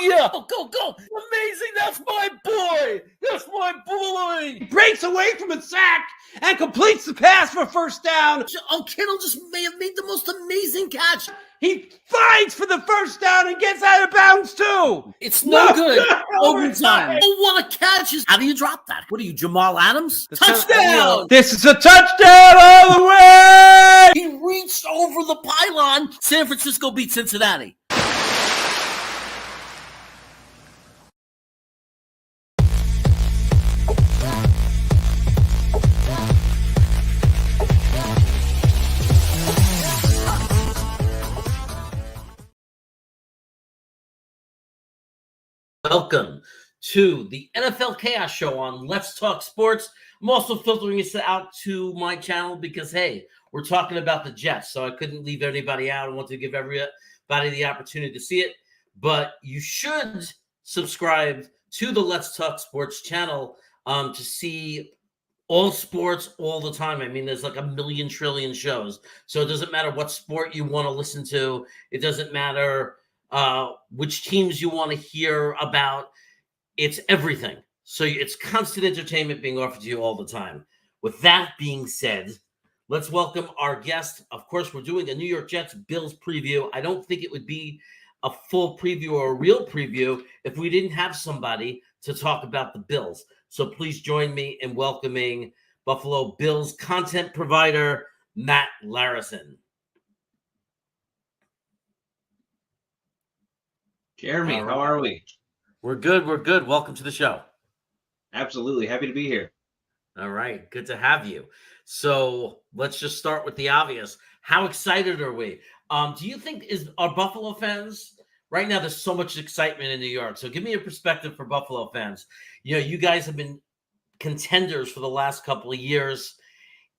yeah. Go. Amazing. That's my boy. That's my boy. He breaks away from a sack and completes the pass for first down. Oh, Kittle just may have made the most amazing catch. He fights for the first down and gets out of bounds too. It's no good. Overtime. Oh, what a catch. How do you drop that? What are you, Jamal Adams? Touchdown. This is a touchdown all the way. He reached over the pylon. San Francisco beat Cincinnati. Welcome to the NFL Chaos Show on Let's Talk Sports. I'm also filtering this out to my channel because, hey, we're talking about the Jets, so I couldn't leave anybody out. I want to give everybody the opportunity to see it. But you should subscribe to the Let's Talk Sports channel to see all sports all the time. I mean, there's like a million trillion shows. So it doesn't matter what sport you want to listen to. It doesn't matter which teams you want to hear about. It's everything. So it's constant entertainment being offered to you all the time. With that being said, let's welcome our guest. Of course, we're doing a New York Jets Bills preview. I don't think it would be a full preview or a real preview if we didn't have somebody to talk about the Bills. So please join me in welcoming Buffalo Bills content provider, Matt Larison. Jeremy, how are we? We're good. Welcome to the show. Absolutely. Happy to be here. All right. Good to have you. So let's just start with the obvious. How excited are we? Do you think are Buffalo fans right now? There's so much excitement in New York. So give me a perspective for Buffalo fans. You know, you guys have been contenders for the last couple of years.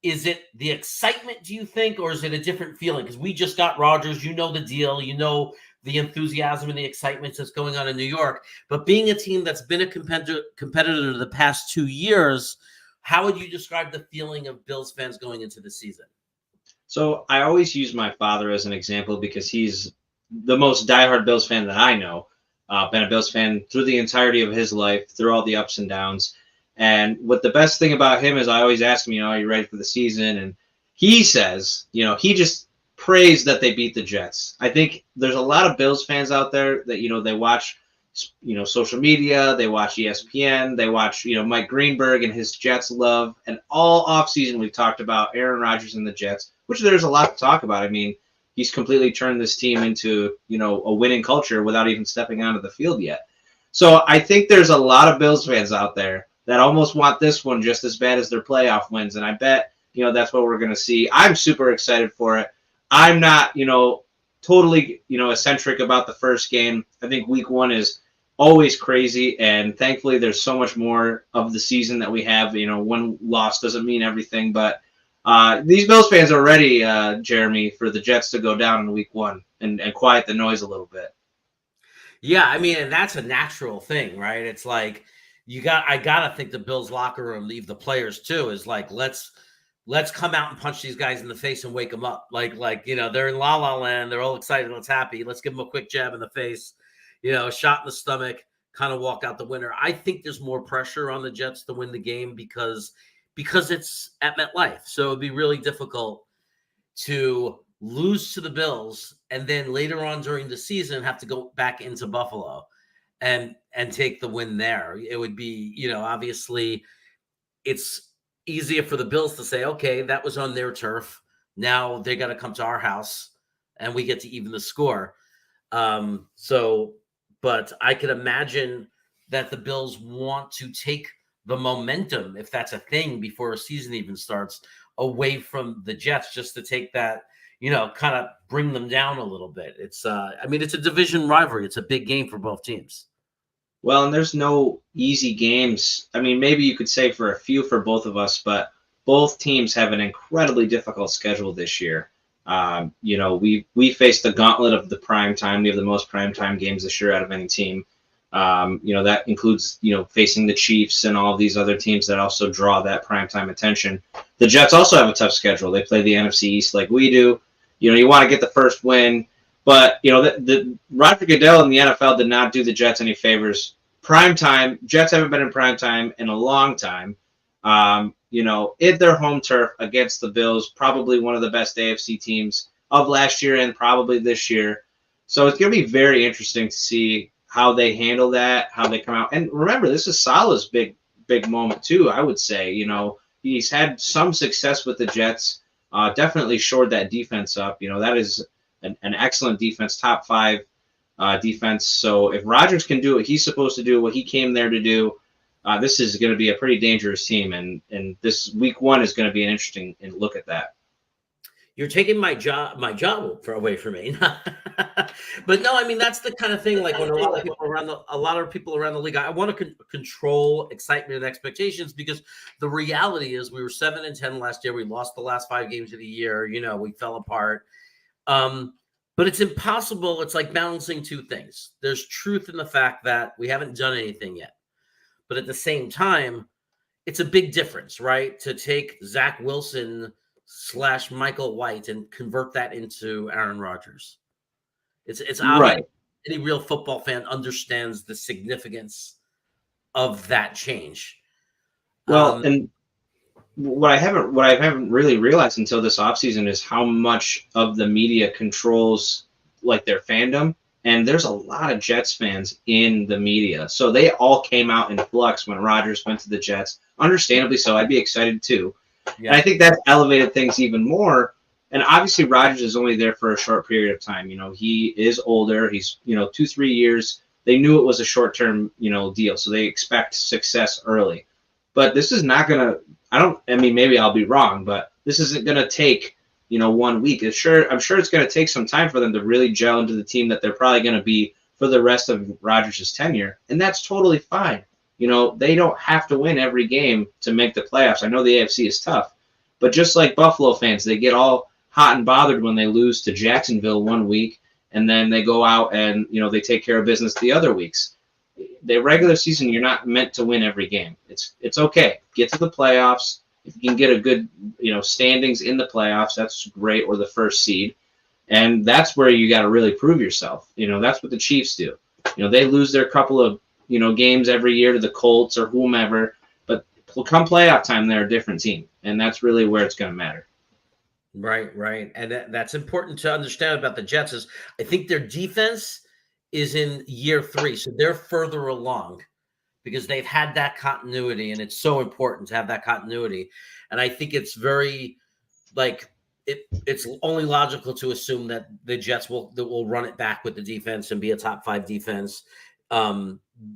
Is it the excitement, do you think, or is it a different feeling? Because we just got Rodgers. You know the deal. You know the enthusiasm and the excitement that's going on in New York. But being a team that's been a competitor the past 2 years, how would you describe the feeling of Bills fans going into the season? So I always use my father as an example because he's the most diehard Bills fan that I know. Been a Bills fan through the entirety of his life, through all the ups and downs. And what the best thing about him is I always ask him, are you ready for the season? And he says, he just praise that they beat the Jets. I think there's a lot of Bills fans out there that, they watch, social media, they watch ESPN, they watch, Mike Greenberg and his Jets love. And all offseason we've talked about Aaron Rodgers and the Jets, which there's a lot to talk about. I mean, he's completely turned this team into, a winning culture without even stepping onto the field yet. So I think there's a lot of Bills fans out there that almost want this one just as bad as their playoff wins. And I bet, that's what we're going to see. I'm super excited for it. I'm not, totally, eccentric about the first game. I think week one is always crazy. And thankfully, there's so much more of the season that we have. One loss doesn't mean everything. But these Bills fans are ready, Jeremy, for the Jets to go down in week one and quiet the noise a little bit. Yeah, I mean, and that's a natural thing, right? It's like I got to think the Bills locker room, leave the players too, is like, let's come out and punch these guys in the face and wake them up. Like, they're in la la land. They're all excited. Let's happy. Let's give them a quick jab in the face, a shot in the stomach, kind of walk out the winner. I think there's more pressure on the Jets to win the game because it's at MetLife. So it'd be really difficult to lose to the Bills and then later on during the season have to go back into Buffalo and take the win there. It would be, obviously it's easier for the Bills to say, okay, that was on their turf. Now they got to come to our house and we get to even the score. But I could imagine that the Bills want to take the momentum, if that's a thing before a season even starts, away from the Jets just to take that, kind of bring them down a little bit. It's it's a division rivalry. It's a big game for both teams. Well, and there's no easy games. I mean, maybe you could say for a few for both of us, but both teams have an incredibly difficult schedule this year. We faced the gauntlet of the prime time. We have the most prime time games this year out of any team. That includes, facing the Chiefs and all of these other teams that also draw that primetime attention. The Jets also have a tough schedule. They play the NFC East like we do. You want to get the first win, But, the Roger Goodell and the NFL did not do the Jets any favors. Prime time, Jets haven't been in prime time in a long time. In their home turf against the Bills, probably one of the best AFC teams of last year and probably this year. So it's going to be very interesting to see how they handle that, how they come out. And remember, this is Salah's big moment too, I would say. He's had some success with the Jets, definitely shored that defense up. That is an excellent defense, top 5 defense. So if Rodgers can do what he's supposed to do, what he came there to do, this is going to be a pretty dangerous team. And this week 1 is going to be an interesting look at that. You're taking my job away from me. But no, I mean, that's the kind of thing, like when a lot of people around the league, I want to control excitement and expectations, because the reality is we were 7-10 last year. We lost the last 5 games of the year. We fell apart. But it's impossible. It's like balancing 2 things. There's truth in the fact that we haven't done anything yet. But at the same time, it's a big difference, right? To take Zach Wilson / Michael White and convert that into Aaron Rodgers. It's obvious. Right. Any real football fan understands the significance of that change. Well, and what I haven't really realized until this offseason is how much of the media controls like their fandom. And there's a lot of Jets fans in the media. So they all came out in flux when Rodgers went to the Jets. Understandably so. I'd be excited too. Yeah. And I think that elevated things even more. And obviously Rodgers is only there for a short period of time. He is older. He's, 2-3 years. They knew it was a short-term, deal. So they expect success early. But this is not going to, maybe I'll be wrong, but this isn't going to take, 1 week. I'm sure it's going to take some time for them to really gel into the team that they're probably going to be for the rest of Rodgers' tenure. And that's totally fine. They don't have to win every game to make the playoffs. I know the AFC is tough, but just like Buffalo fans, they get all hot and bothered when they lose to Jacksonville 1 week, and then they go out and, they take care of business the other weeks. The regular season, you're not meant to win every game. It's okay. Get to the playoffs. If you can get a good, standings in the playoffs, that's great, or the first seed. And that's where you got to really prove yourself. That's what the Chiefs do. They lose their couple of, games every year to the Colts or whomever, but come playoff time, they're a different team. And that's really where it's going to matter. Right. And that's important to understand about the Jets is I think their defense is in year 3. So they're further along because they've had that continuity, and it's so important to have that continuity. And I think it's very it's only logical to assume that the Jets will run it back with the defense and be a top 5 defense.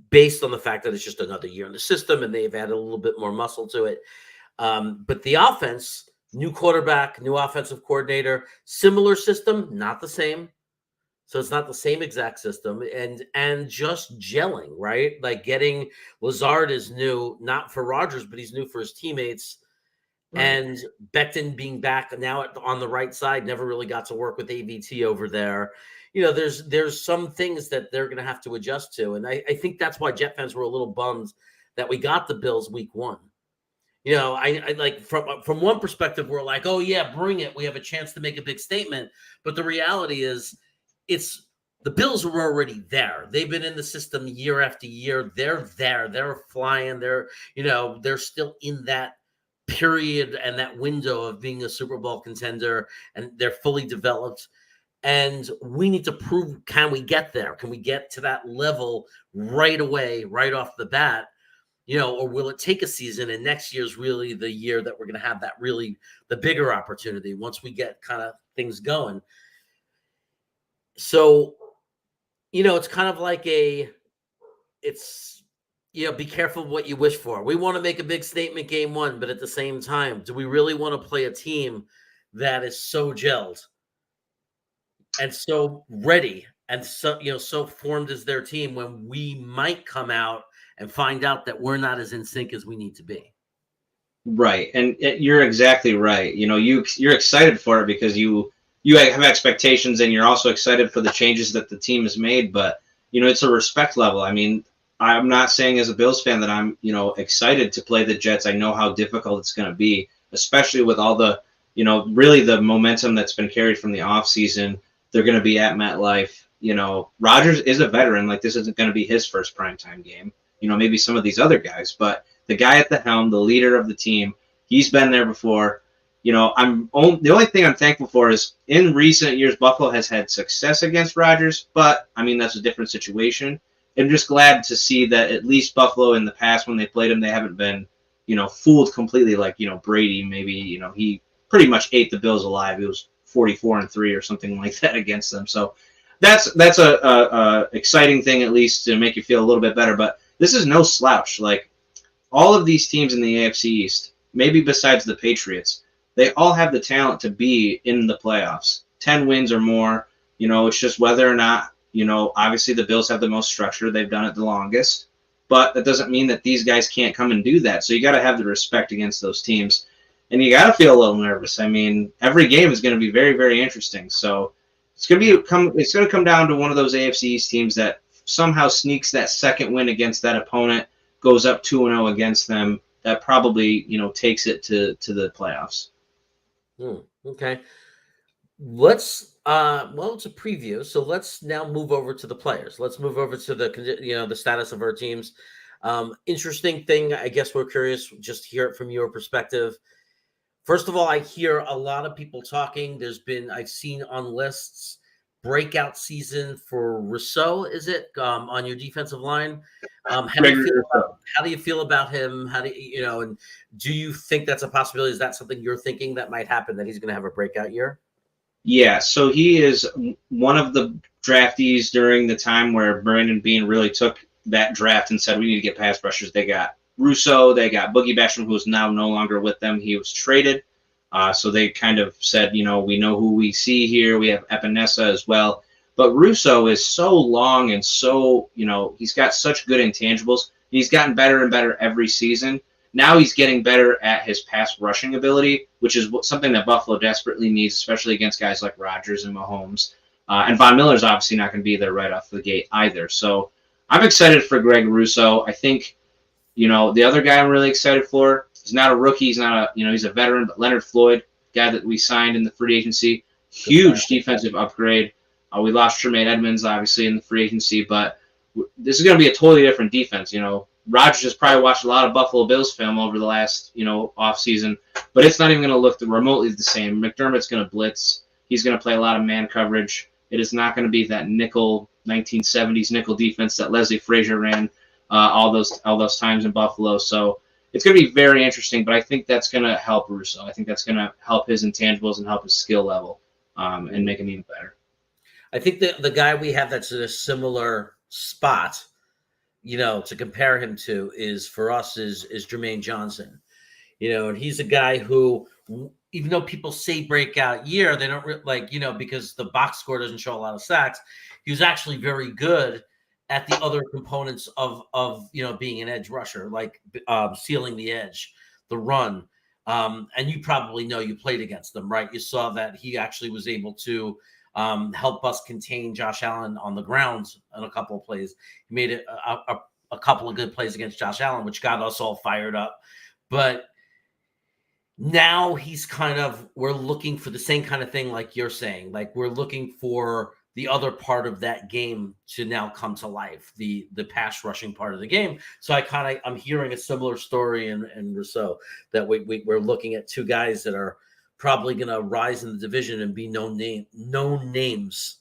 Based on the fact that it's just another year in the system and they've added a little bit more muscle to it. But the offense, new quarterback, new offensive coordinator, similar system, not the same. So it's not the same exact system, and just gelling, right? Like getting Lazard is new, not for Rodgers, but he's new for his teammates. Right. And Becton being back now on the right side, never really got to work with AVT over there. There's some things that they're going to have to adjust to. And I think that's why Jet fans were a little bummed that we got the Bills week 1. I like from one perspective, we're like, oh yeah, bring it. We have a chance to make a big statement. But the reality is the Bills were already there. They've been in the system year after year. They're there. They're flying. They're still in that period and that window of being a Super Bowl contender, and they're fully developed. And we need to prove, can we get there? Can we get to that level right away, right off the bat? Or will it take a season, and next year's really the year that we're going to have that really the bigger opportunity once we get kind of things going. So, it's kind of like be careful what you wish for. We want to make a big statement game 1, but at the same time, do we really want to play a team that is so gelled and so ready and so formed as their team when we might come out and find out that we're not as in sync as we need to be? Right. And you're exactly right. You're excited for it because you have expectations, and you're also excited for the changes that the team has made. But, it's a respect level. I mean, I'm not saying as a Bills fan that I'm, excited to play the Jets. I know how difficult it's going to be, especially with all the, really the momentum that's been carried from the offseason, They're going to be at MetLife. Rodgers is a veteran. Like, this isn't going to be his first primetime game. Maybe some of these other guys, but the guy at the helm, the leader of the team, he's been there before. The only thing I'm thankful for is in recent years, Buffalo has had success against Rodgers, but I mean, that's a different situation. I'm just glad to see that at least Buffalo in the past, when they played him, they haven't been, fooled completely like, Brady. Maybe, he pretty much ate the Bills alive. He was 44-3 or something like that against them. So that's a exciting thing, at least, to make you feel a little bit better. But this is no slouch. Like, all of these teams in the AFC East, maybe besides the Patriots, they all have the talent to be in the playoffs. 10 wins or more. It's just whether or not, obviously the Bills have the most structure. They've done it the longest. But that doesn't mean that these guys can't come and do that. So you got to have the respect against those teams. And you got to feel a little nervous. I mean, every game is going to be very, very interesting. So it's going to come down to one of those AFC East teams that somehow sneaks that second win against that opponent, goes up 2-0 against them. That probably, takes it to the playoffs. Okay. Let's it's a preview, so let's now move over to the players. Let's move over to the status of our teams. Interesting thing, I guess we're curious just to hear it from your perspective. First of all, I hear a lot of people talking. I've seen on lists breakout season for Rousseau. Is it on your defensive line? How do you feel about him? And do you think that's a possibility? Is that something you're thinking that might happen, that he's going to have a breakout year? Yeah, so he is one of the draftees during the time where Brandon Beane really took that draft and said, we need to get pass rushers. They got Rousseau, they got Boogie Basham, who is now no longer with them. He was traded. So they kind of said, we know who we see here. We have Epinesa as well. But Rousseau is so long and so, he's got such good intangibles. He's gotten better and better every season. Now he's getting better at his pass rushing ability, which is something that Buffalo desperately needs, especially against guys like Rodgers and Mahomes. And Von Miller's obviously not going to be there right off the gate either. So I'm excited for Greg Rousseau. I think, the other guy I'm really excited for, he's not a rookie. He's not he's a veteran, but Leonard Floyd, guy that we signed in the free agency, huge defensive upgrade. We lost Tremaine Edmonds, obviously, in the free agency, but this is going to be a totally different defense. Rodgers has probably watched a lot of Buffalo Bills film over the last, offseason, but it's not even going to look remotely the same. McDermott's going to blitz. He's going to play a lot of man coverage. It is not going to be that 1970s nickel defense that Leslie Frazier ran all those times in Buffalo. So it's going to be very interesting, but I think that's going to help Rousseau. I think that's going to help his intangibles and help his skill level and make him even better. I think the guy we have that's in a similar spot, to compare him to is Jermaine Johnson, and he's a guy who, even though people say breakout year, they don't because the box score doesn't show a lot of sacks. He was actually very good at the other components of being an edge rusher, like sealing the edge, the run. And you probably know, you played against them, right? You saw that he actually was able to help us contain Josh Allen on the ground on a couple of plays. He made it a couple of good plays against Josh Allen, which got us all fired up. But now we're looking for the same kind of thing, like you're saying. Like, we're looking for the other part of that game to now come to life, the pass rushing part of the game. So I'm hearing a similar story in Rousseau, that we're looking at two guys that are probably going to rise in the division and be known names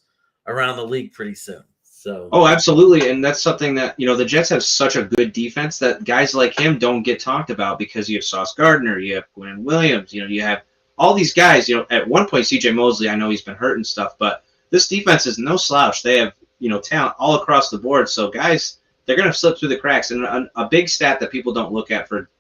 around the league pretty soon. So, oh, absolutely. And that's something that, the Jets have such a good defense that guys like him don't get talked about, because you have Sauce Gardner, you have Glenn Williams, you have all these guys. At one point, CJ Mosley, I know he's been hurt and stuff, but this defense is no slouch. They have, talent all across the board. So guys, they're going to slip through the cracks. And a big stat that people don't look at for,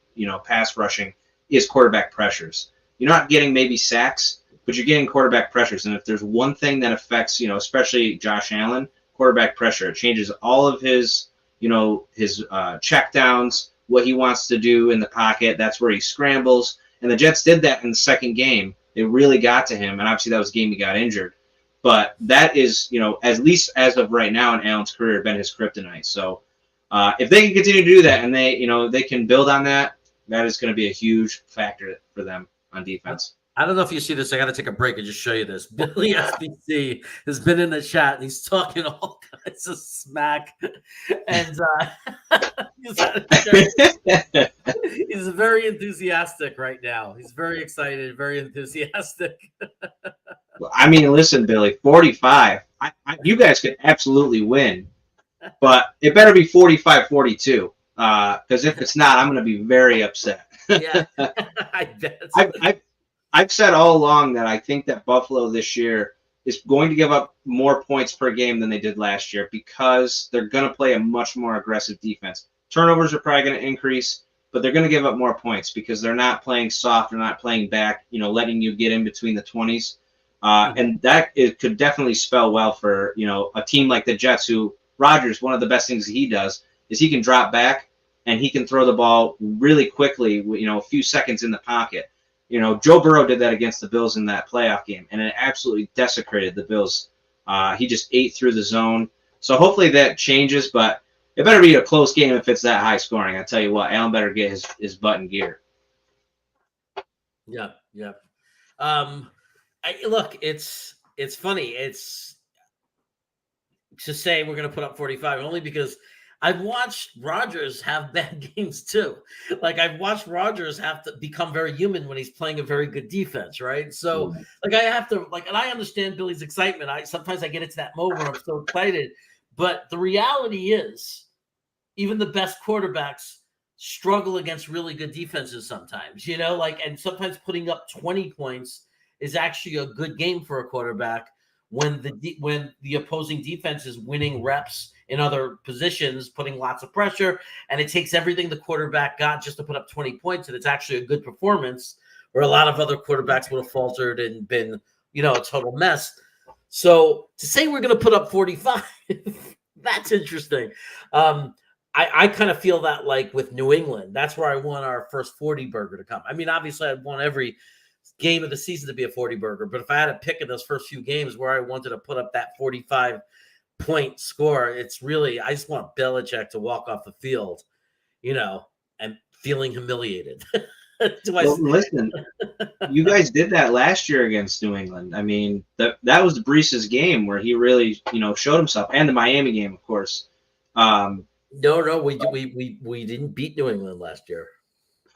pass rushing is quarterback pressures. You're not getting maybe sacks, but you're getting quarterback pressures. And if there's one thing that affects, especially Josh Allen, quarterback pressure, it changes all of his, his check downs, what he wants to do in the pocket. That's where he scrambles. And the Jets did that in the second game. They really got to him. And obviously that was the game he got injured. But that is, at least as of right now in Allen's career, been his kryptonite. So if they can continue to do that, and they can build on that, that is going to be a huge factor for them on defense. I don't know if you see this. I got to take a break and just show you this. Billy SBC has been in the chat and he's talking all kinds of smack. And he's very enthusiastic right now. He's very excited, very enthusiastic. I mean, listen, Billy, 45. You guys could absolutely win, but it better be 45-42. Because if it's not, I'm going to be very upset. Yeah, I bet. I've said all along that I think that Buffalo this year is going to give up more points per game than they did last year because they're going to play a much more aggressive defense. Turnovers are probably going to increase, but they're going to give up more points because they're not playing soft, they're not playing back, letting you get in between the 20s. And that could definitely spell well for, a team like the Jets, who Rodgers, one of the best things he does is he can drop back and he can throw the ball really quickly, a few seconds in the pocket. Joe Burrow did that against the Bills in that playoff game, and it absolutely desecrated the Bills. He just ate through the zone. So hopefully that changes, but it better be a close game if it's that high scoring. I tell you what, Allen better get his butt in gear. Yeah. Look, it's funny. It's to say we're going to put up 45 only because I've watched Rodgers have bad games too. Like I've watched Rodgers have to become very human when he's playing a very good defense, right? So like I have to and I understand Billy's excitement. Sometimes I get into that mode where I'm so excited, but the reality is even the best quarterbacks struggle against really good defenses sometimes, and sometimes putting up 20 points is actually a good game for a quarterback when the opposing defense is winning reps in other positions, putting lots of pressure, and it takes everything the quarterback got just to put up 20 points, and it's actually a good performance where a lot of other quarterbacks would have faltered and been, a total mess. So to say we're going to put up 45, that's interesting. I kind of feel that like with New England, that's where I want our first 40 burger to come. I mean, obviously I'd want every game of the season to be a 40 burger, but if I had to pick in those first few games where I wanted to put up that 45-point score, it's really, I just want Belichick to walk off the field, and feeling humiliated. Listen, you guys did that last year against New England. I mean, that was Breece's game where he really, showed himself, and the Miami game, of course. No, we didn't beat New England last year.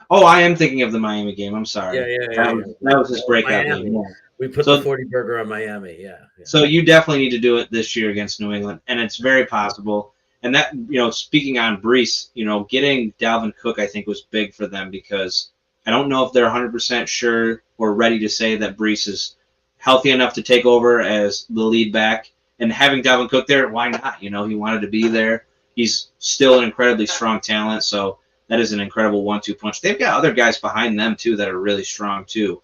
Oh, I am thinking of the Miami game. I'm sorry. Yeah. That was his breakout game. Yeah. We put the 40 burger on Miami. Yeah. So you definitely need to do it this year against New England, and it's very possible. And that, speaking on Breece, getting Dalvin Cook, I think, was big for them because I don't know if they're 100% sure or ready to say that Breece is healthy enough to take over as the lead back. And having Dalvin Cook there, why not? He wanted to be there. He's still an incredibly strong talent, so that is an incredible 1-2 punch. They've got other guys behind them, too, that are really strong, too.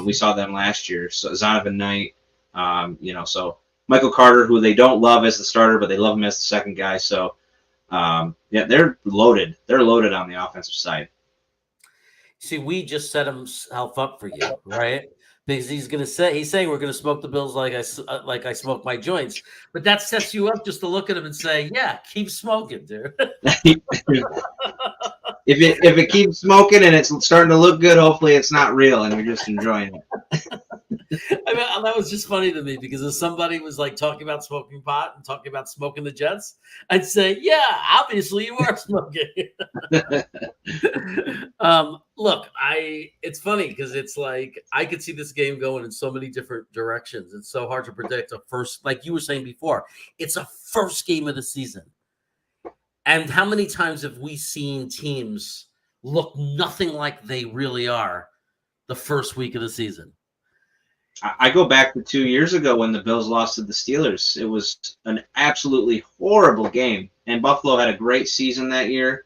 We saw them last year. So Zonovan Knight, so Michael Carter, who they don't love as the starter, but they love him as the second guy. So, they're loaded. They're loaded on the offensive side. See, we just set himself up for you, right? Because he's saying we're going to smoke the Bills like I smoke my joints. But that sets you up just to look at him and say, yeah, keep smoking, dude. If it keeps smoking and it's starting to look good, hopefully it's not real and you're just enjoying it. I mean, that was just funny to me because if somebody was like talking about smoking pot and talking about smoking the Jets, I'd say, yeah, obviously you are smoking. Look, it's funny because it's like I could see this game going in so many different directions. It's so hard to predict like you were saying before, it's a first game of the season. And how many times have we seen teams look nothing like they really are the first week of the season? I go back to 2 years ago when the Bills lost to the Steelers. It was an absolutely horrible game. And Buffalo had a great season that year.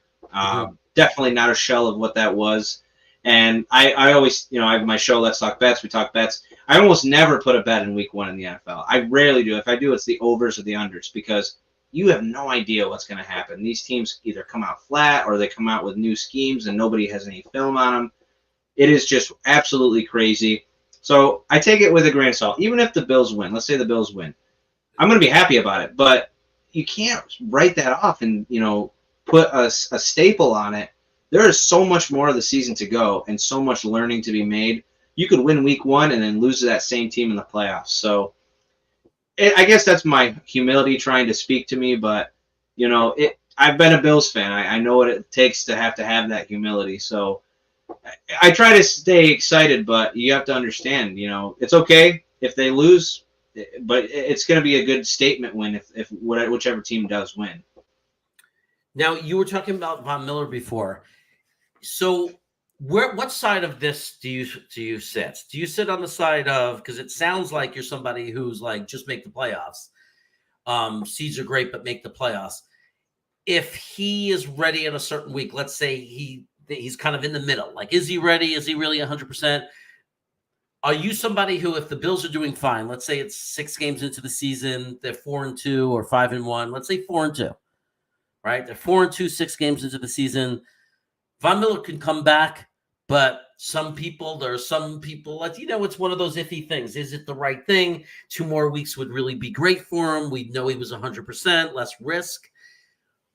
Definitely not a shell of what that was. And I always, I have my show, Let's Talk Bets. We talk bets. I almost never put a bet in week 1 in the NFL. I rarely do. If I do, it's the overs or the unders because you have no idea what's going to happen. These teams either come out flat or they come out with new schemes and nobody has any film on them. It is just absolutely crazy. So I take it with a grain of salt. Even if the Bills win, let's say the Bills win, I'm going to be happy about it. But you can't write that off and, put a staple on it. There is so much more of the season to go and so much learning to be made you could win week 1 and then lose to that same team in the playoffs. So I guess that's my humility trying to speak to me, but I've been a Bills fan. I know what it takes to have that humility. So I try to stay excited, but you have to understand, it's okay if they lose, but it's going to be a good statement win if whichever team does win. Now, you were talking about Von Miller before. So what side of this do you sit? Do you sit on the side of, because it sounds like you're somebody who's like, just make the playoffs. Seeds are great, but make the playoffs. If he is ready in a certain week, let's say he's kind of in the middle. Like, is he ready? Is he really 100%? Are you somebody who, if the Bills are doing fine, let's say it's 6 games into the season, they're 4-2 or 5-1, let's say 4-2, right? They're 4-2, 6 games into the season. Von Miller can come back, but there are some people like, it's one of those iffy things. Is it the right thing? 2 more weeks would really be great for him. We'd know he was 100%, less risk.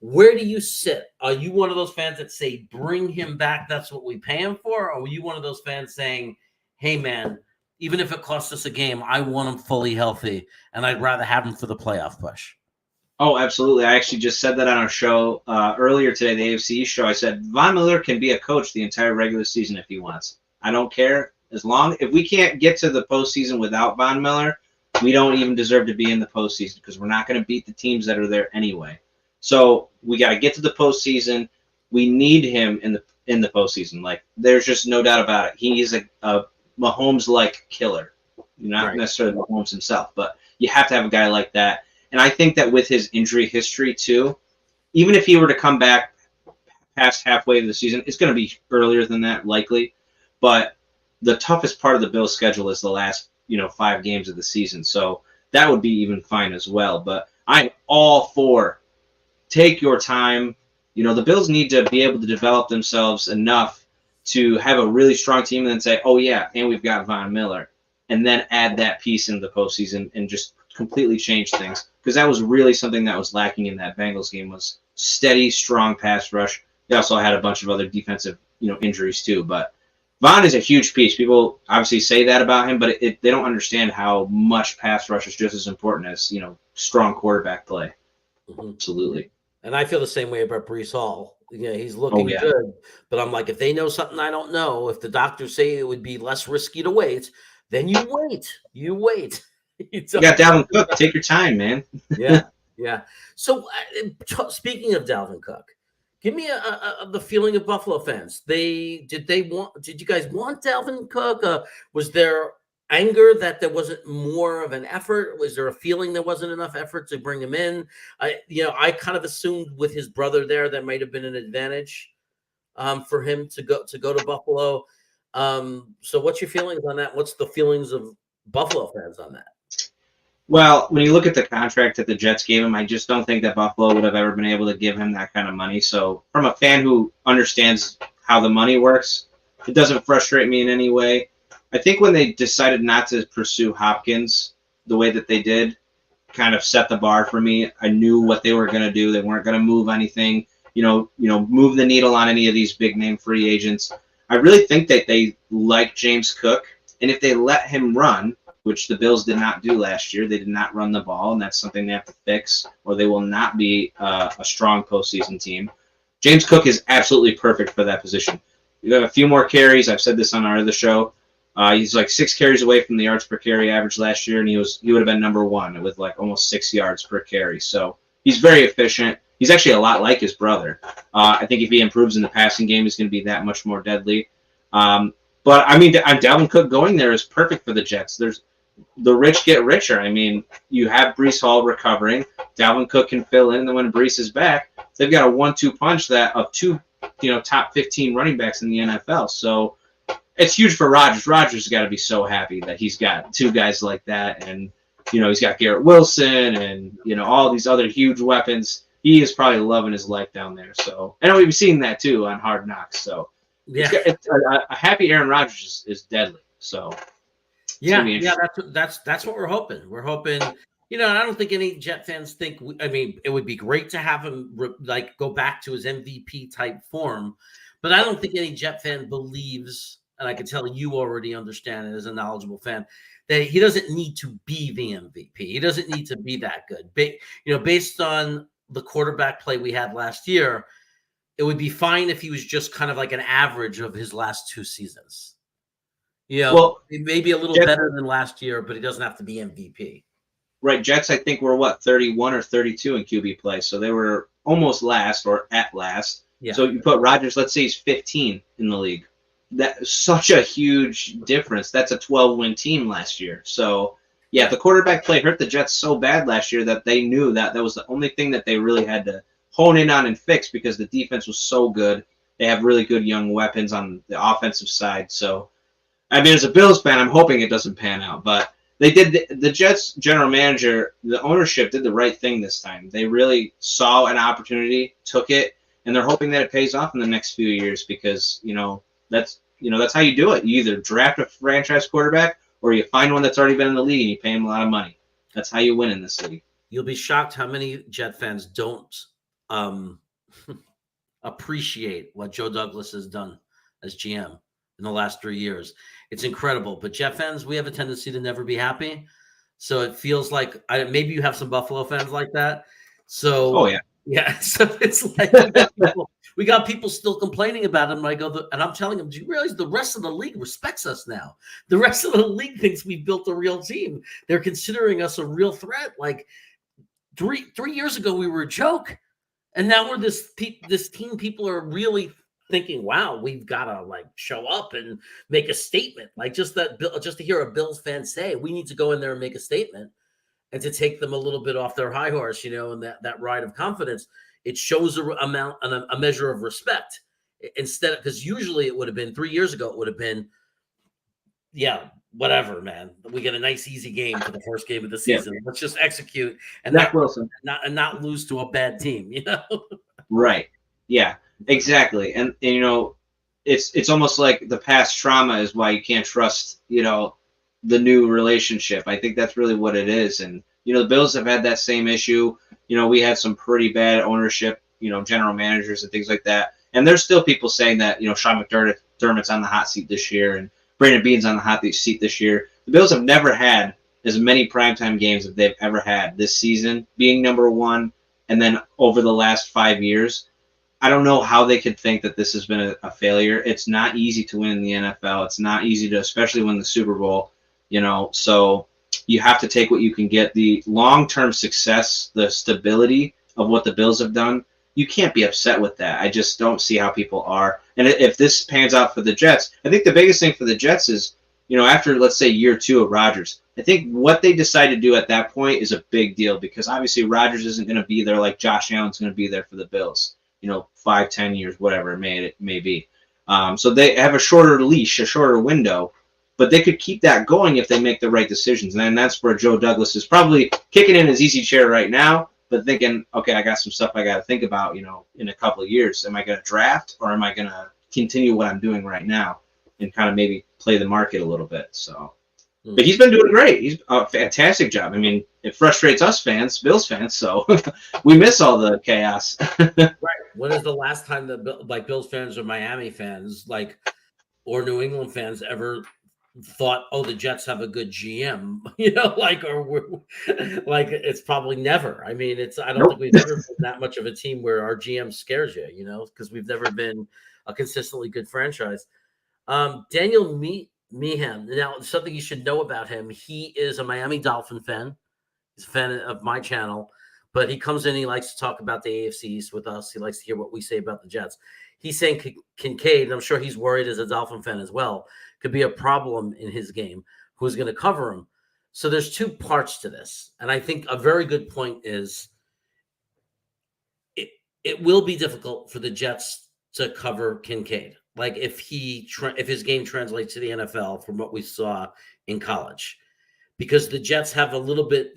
Where do you sit? Are you one of those fans that say, bring him back, that's what we pay him for? Or are you one of those fans saying, hey, man, even if it costs us a game, I want him fully healthy, and I'd rather have him for the playoff push? Oh, absolutely. I actually just said that on our show earlier today, the AFC show. I said Von Miller can be a coach the entire regular season if he wants. I don't care. If we can't get to the postseason without Von Miller, we don't even deserve to be in the postseason because we're not going to beat the teams that are there anyway. So we got to get to the postseason. We need him in the postseason. Like, there's just no doubt about it. He is a Mahomes-like killer. Not necessarily Mahomes himself, but you have to have a guy like that. And I think that with his injury history too, even if he were to come back past halfway of the season, it's going to be earlier than that likely. But the toughest part of the Bills' schedule is the last 5 games of the season, so that would be even fine as well. But I'm all for take your time. The Bills need to be able to develop themselves enough to have a really strong team and then say, oh yeah, and we've got Von Miller, and then add that piece into the postseason and just completely change things, because that was really something that was lacking in that Bengals game, was steady, strong pass rush. They also had a bunch of other defensive, injuries too. But Von is a huge piece. People obviously say that about him, but they don't understand how much pass rush is just as important as strong quarterback play. Mm-hmm. Absolutely. And I feel the same way about Breece Hall. Yeah, he's looking good, but I'm like, if they know something I don't know, if the doctors say it would be less risky to wait, then you wait. You wait. You got Dalvin Cook. Take your time, man. Yeah. So speaking of Dalvin Cook, give me the feeling of Buffalo fans. Did you guys want Dalvin Cook? Was there anger that there wasn't more of an effort? Was there a feeling there wasn't enough effort to bring him in? I kind of assumed with his brother there that might have been an advantage for him to go to Buffalo. So what's your feelings on that? What's the feelings of Buffalo fans on that? Well, when you look at the contract that the Jets gave him, I just don't think that Buffalo would have ever been able to give him that kind of money. So from a fan who understands how the money works, it doesn't frustrate me in any way. I think when they decided not to pursue Hopkins the way that they did, kind of set the bar for me. I knew what they were going to do. They weren't going to move anything, move the needle on any of these big name free agents. I really think that they like James Cook, and if they let him run, which the Bills did not do last year. They did not run the ball, and that's something they have to fix, or they will not be a strong postseason team. James Cook is absolutely perfect for that position. You have a few more carries. I've said this on our other show. He's like 6 carries away from the yards per carry average last year, and he would have been number 1 with like almost 6 yards per carry. So he's very efficient. He's actually a lot like his brother. I think if he improves in the passing game, he's going to be that much more deadly. But I mean, Dalvin Cook going there is perfect for the Jets. The rich get richer. I mean, you have Breece Hall recovering. Dalvin Cook can fill in, and then when Breece is back, they've got a 1-2 punch of 2, top 15 running backs in the NFL. So it's huge for Rodgers. Rodgers has got to be so happy that he's got 2 guys like that, and he's got Garrett Wilson and all these other huge weapons. He is probably loving his life down there. So, and we've seen that too on Hard Knocks. So, yeah, a happy Aaron Rodgers is deadly. So. Yeah, that's what we're hoping. We're hoping, I don't think any Jet fans think. It would be great to have him go back to his MVP type form, but I don't think any Jet fan believes and I can tell you already understand it as a knowledgeable fan, that he doesn't need to be the MVP. He doesn't need to be that good. Based on the quarterback play we had last year, it would be fine if he was just kind of like an average of his last 2 seasons. Well, maybe a little Jets, better than last year, but he doesn't have to be MVP. right. Jets, I think, were what, 31 or 32 in QB play. So they were almost last or at last. Yeah. So you put Rodgers, let's say he's 15 in the league. That's such a huge difference. That's a 12-win team last year. So, yeah, the quarterback play hurt the Jets so bad last year that they knew that was the only thing that they really had to hone in on and fix because the defense was so good. They have really good young weapons on the offensive side. So, I mean, as a Bills fan, I'm hoping it doesn't pan out. But they did the Jets general manager, the ownership did the right thing this time. They really saw an opportunity, took it, and they're hoping that it pays off in the next few years because, that's how you do it. You either draft a franchise quarterback or you find one that's already been in the league and you pay him a lot of money. That's how you win in this league. You'll be shocked how many Jet fans don't appreciate what Joe Douglas has done as GM in the last 3 years. It's incredible. But Jet fans, we have a tendency to never be happy. So it feels like maybe you have some Buffalo fans like that. So oh yeah. Yeah, so it's like we got people still complaining about him. And and I'm telling them, do you realize the rest of the league respects us now? The rest of the league thinks we've built a real team. They're considering us a real threat. Like 3 years ago, we were a joke, and now we're this team. People are really thinking, "Wow, we've got to like show up and make a statement." Like just to hear a Bills fan say, "We need to go in there and make a statement." And to take them a little bit off their high horse, and that ride of confidence, it shows a measure of respect. Instead of, because usually it would have been 3 years ago, it would have been, yeah, whatever, man. We get a nice easy game for the first game of the season. Yeah. Let's just execute and not lose to a bad team, Right. Yeah. Exactly. And it's almost like the past trauma is why you can't trust, the new relationship. I think that's really what it is. And, the Bills have had that same issue. We had some pretty bad ownership, general managers and things like that. And there's still people saying that, Sean McDermott's on the hot seat this year and Brandon Beane's on the hot seat this year. The Bills have never had as many primetime games as they've ever had this season, being number one. And then over the last 5 years, I don't know how they could think that this has been a failure. It's not easy to win in the NFL. It's not easy to especially win the Super Bowl. So you have to take what you can get. The long-term success, the stability of what the Bills have done, you can't be upset with that. I just don't see how people are. And if this pans out for the Jets, I think the biggest thing for the Jets is, after, let's say, year 2 of Rodgers, I think what they decide to do at that point is a big deal because obviously Rodgers isn't going to be there like Josh Allen's going to be there for the Bills, 5, 10 years, whatever it may be. So they have a shorter leash, a shorter window. But they could keep that going if they make the right decisions. And that's where Joe Douglas is probably kicking in his easy chair right now, but thinking, okay, I got some stuff I got to think about, in a couple of years. Am I going to draft or am I going to continue what I'm doing right now and kind of maybe play the market a little bit? So, but he's been doing great. He's a fantastic job. I mean, it frustrates us fans, Bills fans, so we miss all the chaos. Right. When is the last time that Bills fans or Miami fans, or New England fans ever thought, oh, the Jets have a good GM, it's probably never. I mean, I don't think we've ever been that much of a team where our GM scares you, because we've never been a consistently good franchise. Daniel Meehan. Now, something you should know about him, he is a Miami Dolphin fan. He's a fan of my channel, but he comes in, he likes to talk about the AFC East with us. He likes to hear what we say about the Jets. He's saying Kincaid, and I'm sure he's worried as a Dolphin fan as well, could be a problem in his game. Who's going to cover him? So there's 2 parts to this. And I think a very good point is it will be difficult for the Jets to cover Kincaid. Like if his game translates to the NFL from what we saw in college, because the Jets have a little bit,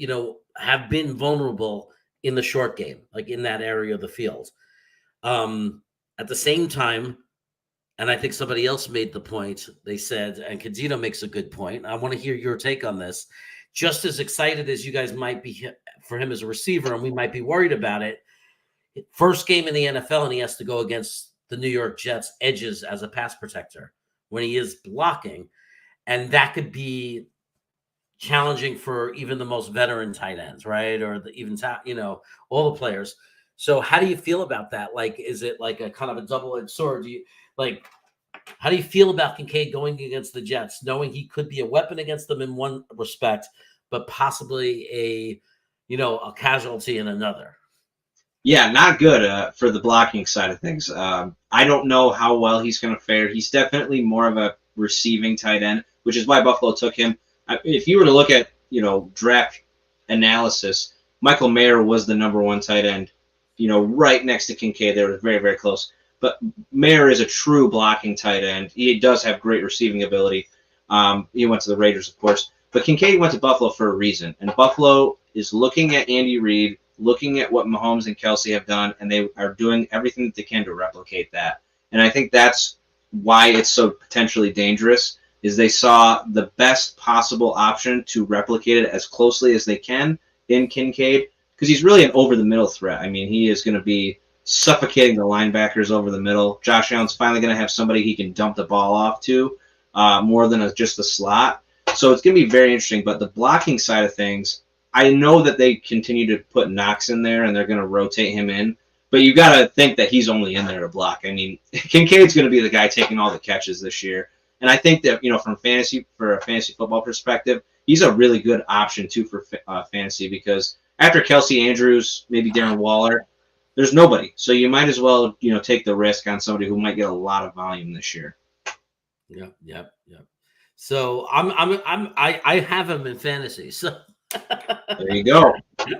have been vulnerable in the short game, like in that area of the field. At the same time, and I think somebody else made the point, they said, and Cadito makes a good point. I want to hear your take on this. Just as excited as you guys might be for him as a receiver, and we might be worried about it, first game in the NFL, and he has to go against the New York Jets edges as a pass protector. when he is blocking, and that could be challenging for even the most veteran tight ends, right? Or all the players. So how do you feel about that? Like, is it like a kind of a double-edged sword? How do you feel about Kincaid going against the Jets, knowing he could be a weapon against them in one respect, but possibly a casualty in another? Yeah, not good for the blocking side of things. I don't know how well he's going to fare. He's definitely more of a receiving tight end, which is why Buffalo took him. If you were to look at draft analysis, Michael Mayer was the number one tight end, right next to Kincaid. They were very, very close. But Mayer is a true blocking tight end. He does have great receiving ability. He went to the Raiders, of course. But Kincaid went to Buffalo for a reason. And Buffalo is looking at Andy Reid, looking at what Mahomes and Kelsey have done, and they are doing everything that they can to replicate that. And I think that's why it's so potentially dangerous, is they saw the best possible option to replicate it as closely as they can in Kincaid, because he's really an over-the-middle threat. I mean, he is going to be suffocating the linebackers over the middle. Josh Allen's finally going to have somebody he can dump the ball off to, more than just a slot. So it's going to be very interesting. But the blocking side of things, I know that they continue to put Knox in there and they're going to rotate him in. But you got to think that he's only in there to block. I mean, Kincaid's going to be the guy taking all the catches this year. And I think that, for a fantasy football perspective, he's a really good option, too, for fantasy, because after Kelsey Andrews, maybe Darren Waller, there's nobody. So you might as well, take the risk on somebody who might get a lot of volume this year. Yep. So I have him in fantasy. So there you go.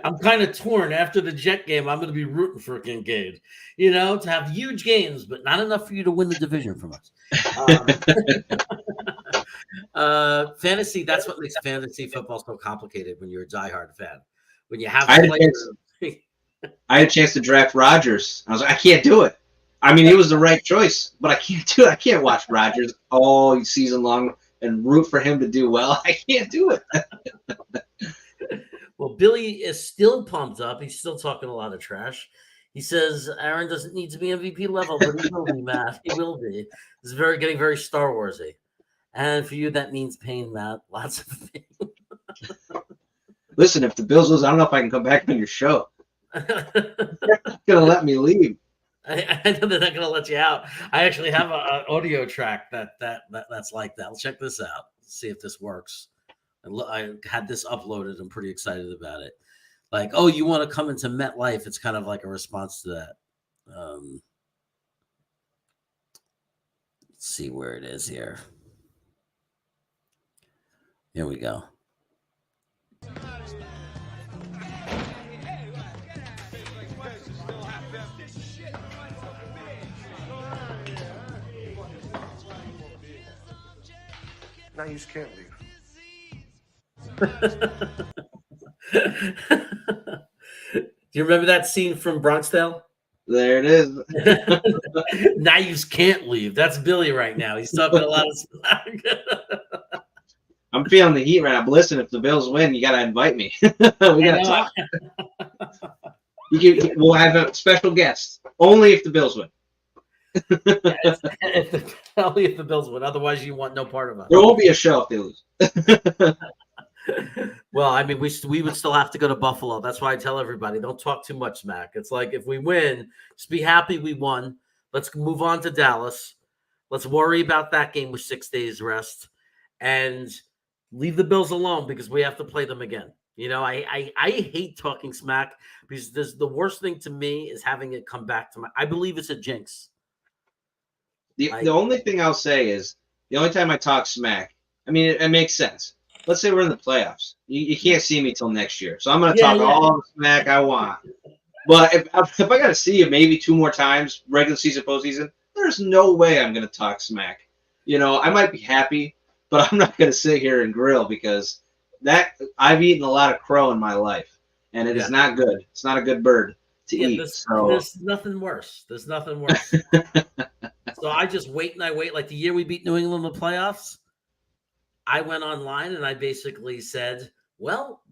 I'm kind of torn. After the Jet game, I'm going to be rooting for Kincaid, to have huge gains, but not enough for you to win the division from us. Fantasy, that's what makes fantasy football so complicated when you're a diehard fan. When you have players. I had a chance to draft Rodgers. I was like, I can't do it. I mean, he was the right choice, but I can't do it. I can't watch Rodgers all season long and root for him to do well. I can't do it. Well, Billy is still pumped up. He's still talking a lot of trash. He says Aaron doesn't need to be MVP level, but he will be, Matt. He will be. It's getting very Star Wars-y. And for you, that means pain, Matt. Lots of pain. Listen, if the Bills lose, I don't know if I can come back on your show. They're not going to let me leave. I know they're not going to let you out. I actually have an audio track that's like that. Let's check this out. See if this works. I had this uploaded. I'm pretty excited about it. Like, oh, you want to come into MetLife? It's kind of like a response to that. Let's see where it is here. Here we go. Now you can't leave. Do you remember that scene from Bronxdale? There it is. Now you can't leave. That's Billy right now. He's talking a lot of smack. I'm feeling the heat right now. But listen, if the Bills win, you got to invite me. We got to talk. We'll have a special guest. Only if the Bills win. Only if the Bills win. Otherwise, you want no part of it. There won't be a show if they lose. Well, I mean, we would still have to go to Buffalo. That's why I tell everybody, don't talk too much smack. It's like, if we win, just be happy we won. Let's move on to Dallas. Let's worry about that game with 6 days rest and leave the Bills alone, because we have to play them again. I hate talking smack, because the worst thing to me is having it come back to I believe it's a jinx. The only thing I'll say is, the only time I talk smack, I mean, it makes sense. Let's say we're in the playoffs. You can't see me till next year. So I'm going to talk all the smack I want. But if I got to see you maybe 2 more times, regular season, postseason, there's no way I'm going to talk smack. I might be happy, but I'm not going to sit here and grill, because I've eaten a lot of crow in my life, and it is not good. It's not a good bird to eat. There's nothing worse. There's nothing worse. So I just wait and I wait. Like the year we beat New England in the playoffs, I went online and I basically said, well,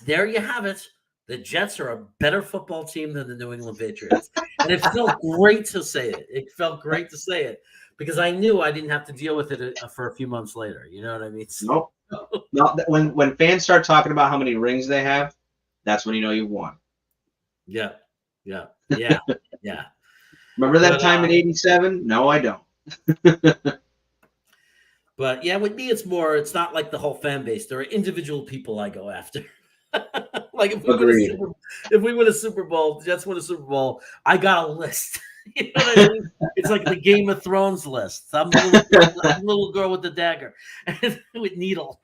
there you have it. The Jets are a better football team than the New England Patriots. And it felt great to say it. It felt great to say it because I knew I didn't have to deal with it for a few months later. You know what I mean? Nope. No, when fans start talking about how many rings they have, that's when you know you've won. Yeah. Yeah. Remember that time in '87? No, I don't. But yeah, with me, it's not like the whole fan base. There are individual people I go after. Like if we win a Super Bowl, the Jets win a Super Bowl, I got a list. You know what I mean? It's like the Game of Thrones list. I'm the little girl with the dagger with needle.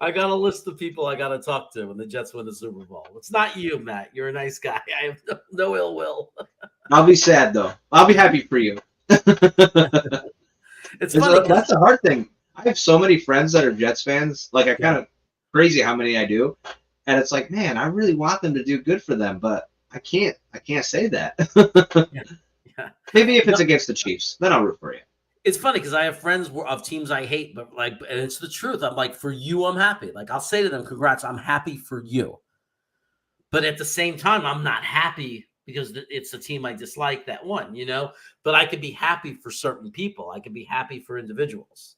I got a list of people I got to talk to when the Jets win the Super Bowl. It's not you, Matt. You're a nice guy. I have no ill will. I'll be sad though. I'll be happy for you. It's funny. That's the hard thing. I have so many friends that are Jets fans. Like I kind of crazy how many I do, and it's like, man, I really want them to do good for them, but I can't say that. Maybe if it's against the Chiefs, then I'll root for you. It's funny because I have friends of teams I hate, but and it's the truth. I'm like, for you, I'm happy. Like I'll say to them, congrats, I'm happy for you. But at the same time, I'm not happy because it's a team I dislike that won, but I could be happy for certain people. I could be happy for individuals.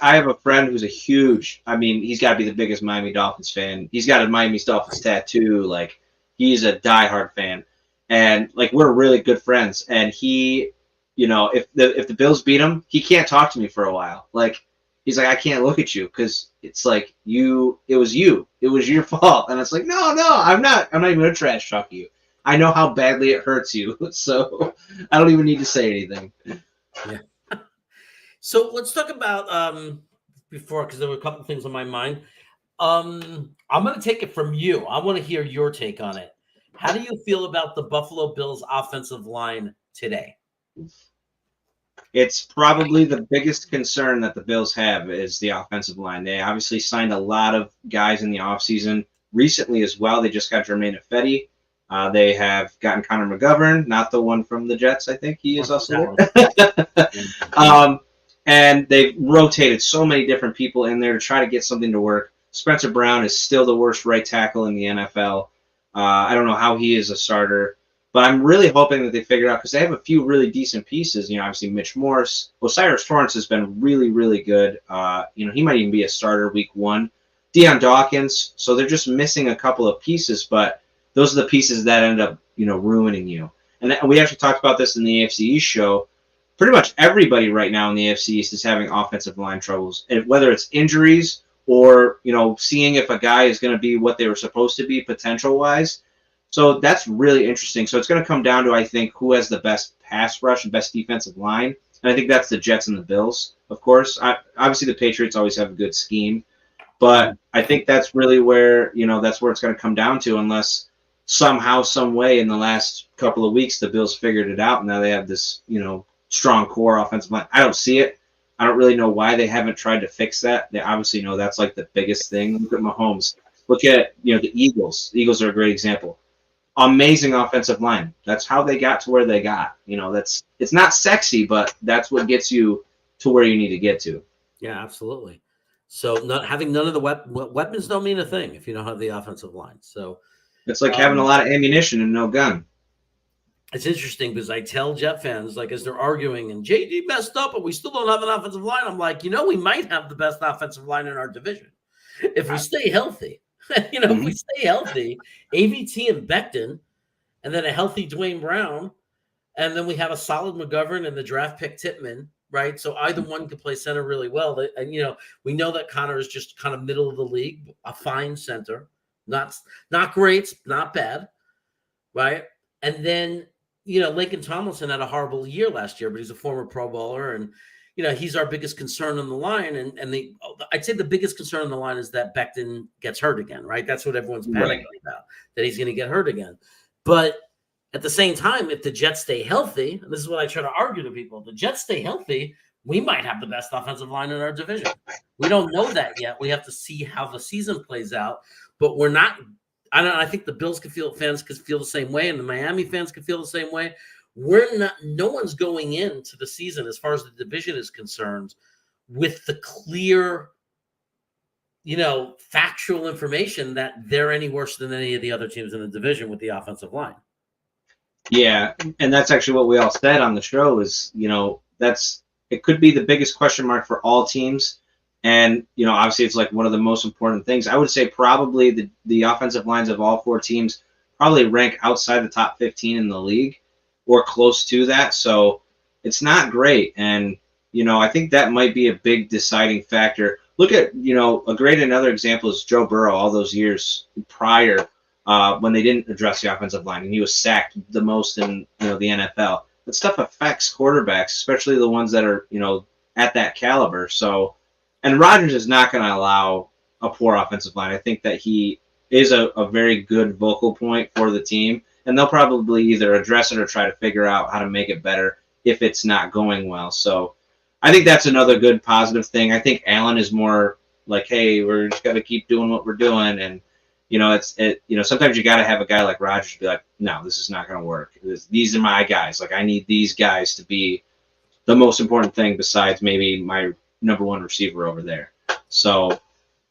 I have a friend who's he's got to be the biggest Miami Dolphins fan. He's got a Miami Dolphins tattoo. Like he's a diehard fan, and like we're really good friends. And he, if the Bills beat him, he can't talk to me for a while. Like he's like, I can't look at you because it's like it was your fault. And it's like, no, I'm not even gonna trash talk you. I know how badly it hurts you, so I don't even need to say anything. Yeah. So let's talk about because there were a couple of things on my mind. I'm going to take it from you. I want to hear your take on it. How do you feel about the Buffalo Bills offensive line today? It's probably the biggest concern that the Bills have is the offensive line. They obviously signed a lot of guys in the offseason recently as well. They just got Jermaine Ifedi. They have gotten Connor McGovern, not the one from the Jets. I think he is also there. And they've rotated so many different people in there to try to get something to work. Spencer Brown is still the worst right tackle in the NFL. I don't know how he is a starter, but I'm really hoping that they figure it out because they have a few really decent pieces. Obviously Mitch Morse. Osiris Torrance has been really, really good. He might even be a starter week 1. Deion Dawkins. So they're just missing a couple of pieces, but those are the pieces that end up, ruining you. And we actually talked about this in the AFC East show. Pretty much everybody right now in the AFC East is having offensive line troubles, and whether it's injuries or, seeing if a guy is going to be what they were supposed to be potential-wise. So that's really interesting. So it's going to come down to, I think, who has the best pass rush and best defensive line. And I think that's the Jets and the Bills, of course. Obviously, the Patriots always have a good scheme. But I think that's really where, that's where it's going to come down to, unless somehow, some way in the last couple of weeks the Bills figured it out and now they have this, strong core offensive line. I don't see it. I don't really know why they haven't tried to fix that. They obviously know that's like the biggest thing. Look at Mahomes. Look at, the Eagles. The Eagles are a great example. Amazing offensive line. That's how they got to where they got. It's not sexy, but that's what gets you to where you need to get to. Yeah, absolutely. So having none of the weapons don't mean a thing if you don't have the offensive line. So it's like having a lot of ammunition and no gun. It's interesting because I tell Jet fans, like, as they're arguing and JD messed up and we still don't have an offensive line, I'm like, we might have the best offensive line in our division if we stay healthy. If we stay healthy, AVT and Becton, and then a healthy Dwayne Brown, and then we have a solid McGovern and the draft pick Tippmann, right? So either one could play center really well. And, we know that Connor is just kind of middle of the league, a fine center, not great, not bad, right? And then, Laken Tomlinson had a horrible year last year, but he's a former Pro Bowler, and he's our biggest concern on the line. And I'd say the biggest concern on the line is that Becton gets hurt again, right? That's what everyone's panicking about, that he's going to get hurt again. But at the same time, if the Jets stay healthy, and this is what I try to argue to people, if the Jets stay healthy, we might have the best offensive line in our division. We don't know that yet. We have to see how the season plays out, but we're not. I think the Bills fans could feel the same way, and the Miami fans could feel the same way. No one's going into the season as far as the division is concerned with the clear, factual information that they're any worse than any of the other teams in the division with the offensive line. Yeah, and that's actually what we all said on the show is, it could be the biggest question mark for all teams. And, obviously it's like one of the most important things. I would say probably the offensive lines of all four teams probably rank outside the top 15 in the league or close to that. So it's not great. And, I think that might be a big deciding factor. Look at, another example is Joe Burrow all those years prior when they didn't address the offensive line and he was sacked the most in, the NFL. That stuff affects quarterbacks, especially the ones that are, at that caliber. So, and Rodgers is not going to allow a poor offensive line. I think that he is a very good vocal point for the team, and they'll probably either address it or try to figure out how to make it better if it's not going well. So I think that's another good positive thing. I think Allen is more like, hey, we're just got to keep doing what we're doing. And, sometimes you got to have a guy like Rodgers be like, no, this is not going to work. These are my guys. Like, I need these guys to be the most important thing besides maybe my number one receiver over there. So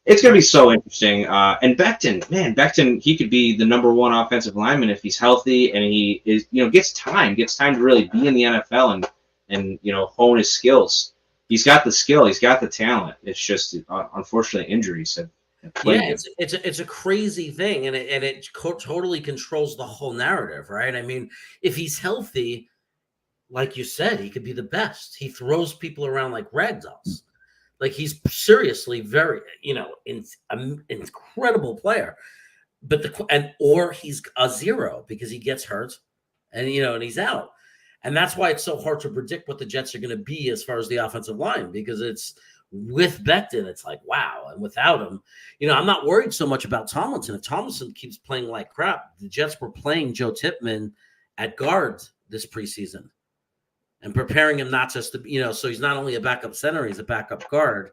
it's going to be so interesting. And Becton, he could be the number one offensive lineman if he's healthy and he is, gets time to really be in the NFL and hone his skills. He's got the skill, he's got the talent. It's just unfortunately injuries have played him. It's a crazy thing, and it totally controls the whole narrative, right? I mean, if he's healthy, like you said, he could be the best. He throws people around like rag dolls. Like he's seriously very, incredible player. But or he's a zero because he gets hurt, and he's out. And that's why it's so hard to predict what the Jets are going to be as far as the offensive line, because it's with Becton, it's like, wow. And without him, I'm not worried so much about Tomlinson. If Tomlinson keeps playing like crap, the Jets were playing Joe Tippmann at guard this preseason and preparing him not just to, so he's not only a backup center, he's a backup guard.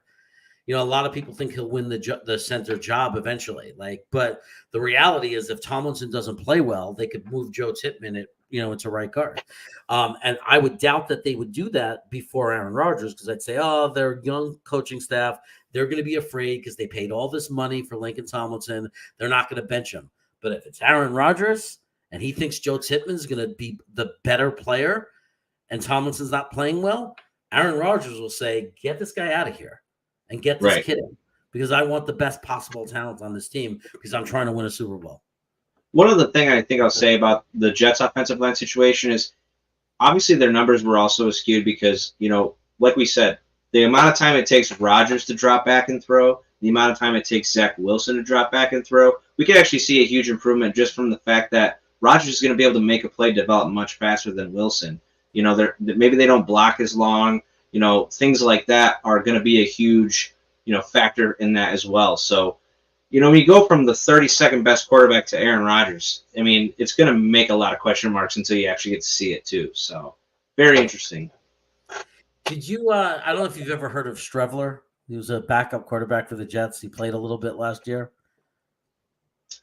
A lot of people think he'll win the center job eventually. But the reality is if Tomlinson doesn't play well, they could move Joe Tippmann into right guard. And I would doubt that they would do that before Aaron Rodgers, because I'd say, oh, they're young coaching staff. They're going to be afraid because they paid all this money for Lincoln Tomlinson. They're not going to bench him. But if it's Aaron Rodgers and he thinks Joe Tippmann's going to be the better player and Tomlinson's not playing well, Aaron Rodgers will say, get this guy out of here and get this kid in, because I want the best possible talent on this team because I'm trying to win a Super Bowl. One other thing I think I'll say about the Jets offensive line situation is obviously their numbers were also skewed because, like we said, the amount of time it takes Rodgers to drop back and throw, the amount of time it takes Zach Wilson to drop back and throw, we could actually see a huge improvement just from the fact that Rodgers is going to be able to make a play develop much faster than Wilson. Maybe they don't block as long. Things like that are going to be a huge, factor in that as well. So, when you go from the 32nd best quarterback to Aaron Rodgers, I mean, it's going to make a lot of question marks until you actually get to see it too. So, very interesting. Did you? I don't know if you've ever heard of Streveler. He was a backup quarterback for the Jets. He played a little bit last year.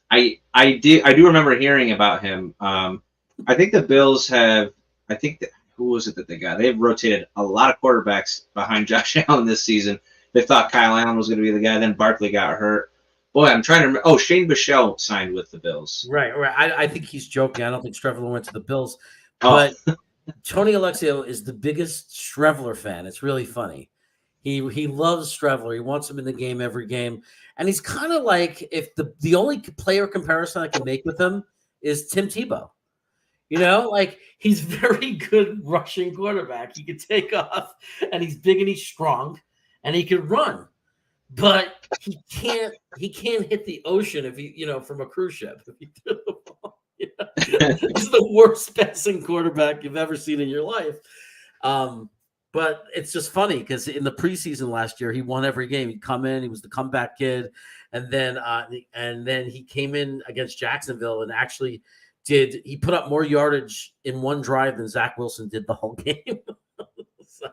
I do remember hearing about him. I think the Bills have. Who was it that they got? They've rotated a lot of quarterbacks behind Josh Allen this season. They thought Kyle Allen was going to be the guy. Then Barkley got hurt. Boy, I'm trying to remember. Oh, Shane Bichelle signed with the Bills. Right. I think he's joking. I don't think Streveler went to the Bills. But Tony Alexio is the biggest Streveler fan. It's really funny. He loves Streveler. He wants him in the game every game. And he's kind of like, if the only player comparison I can make with him is Tim Tebow. He's very good rushing quarterback. He can take off, and he's big and he's strong, and he can run. But he can't hit the ocean if he, from a cruise ship. If he threw the ball, he's the worst passing quarterback you've ever seen in your life. But it's just funny because in the preseason last year, he won every game. He'd come in, he was the comeback kid, and then he came in against Jacksonville and actually he put up more yardage in one drive than Zach Wilson did the whole game. So.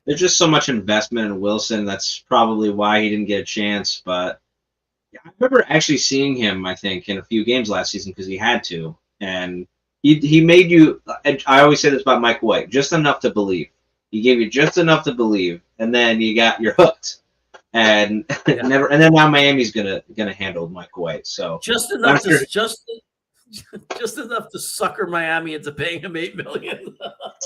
There's just so much investment in Wilson. That's probably why he didn't get a chance. But I remember actually seeing him, I think, in a few games last season because he had to. And he made you – I always say this about Mike White, just enough to believe. He gave you just enough to believe, and then you're hooked. and Yeah. never. And then now Miami's gonna handle Mike White. So Just I'm enough sure to just enough to sucker Miami into paying him $8 million.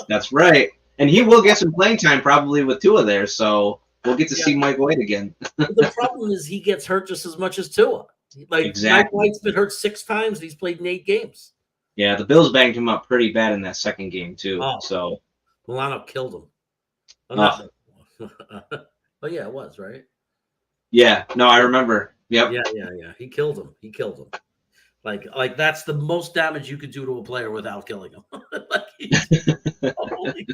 that's right. And he will get some playing time probably with Tua there. So we'll get to Yeah. see Mike White again. The problem is he gets hurt just as much as Tua. Like Mike Exactly. White's been hurt 6 times. He's played in 8 games. Yeah, the Bills banged him up pretty bad in that second game too. Oh. So Milano killed him. Oh, Ugh. oh yeah, it was right. yeah, no, I remember. Yep. Yeah. He killed him. Like that's the most damage you could do to a player without killing him. Holy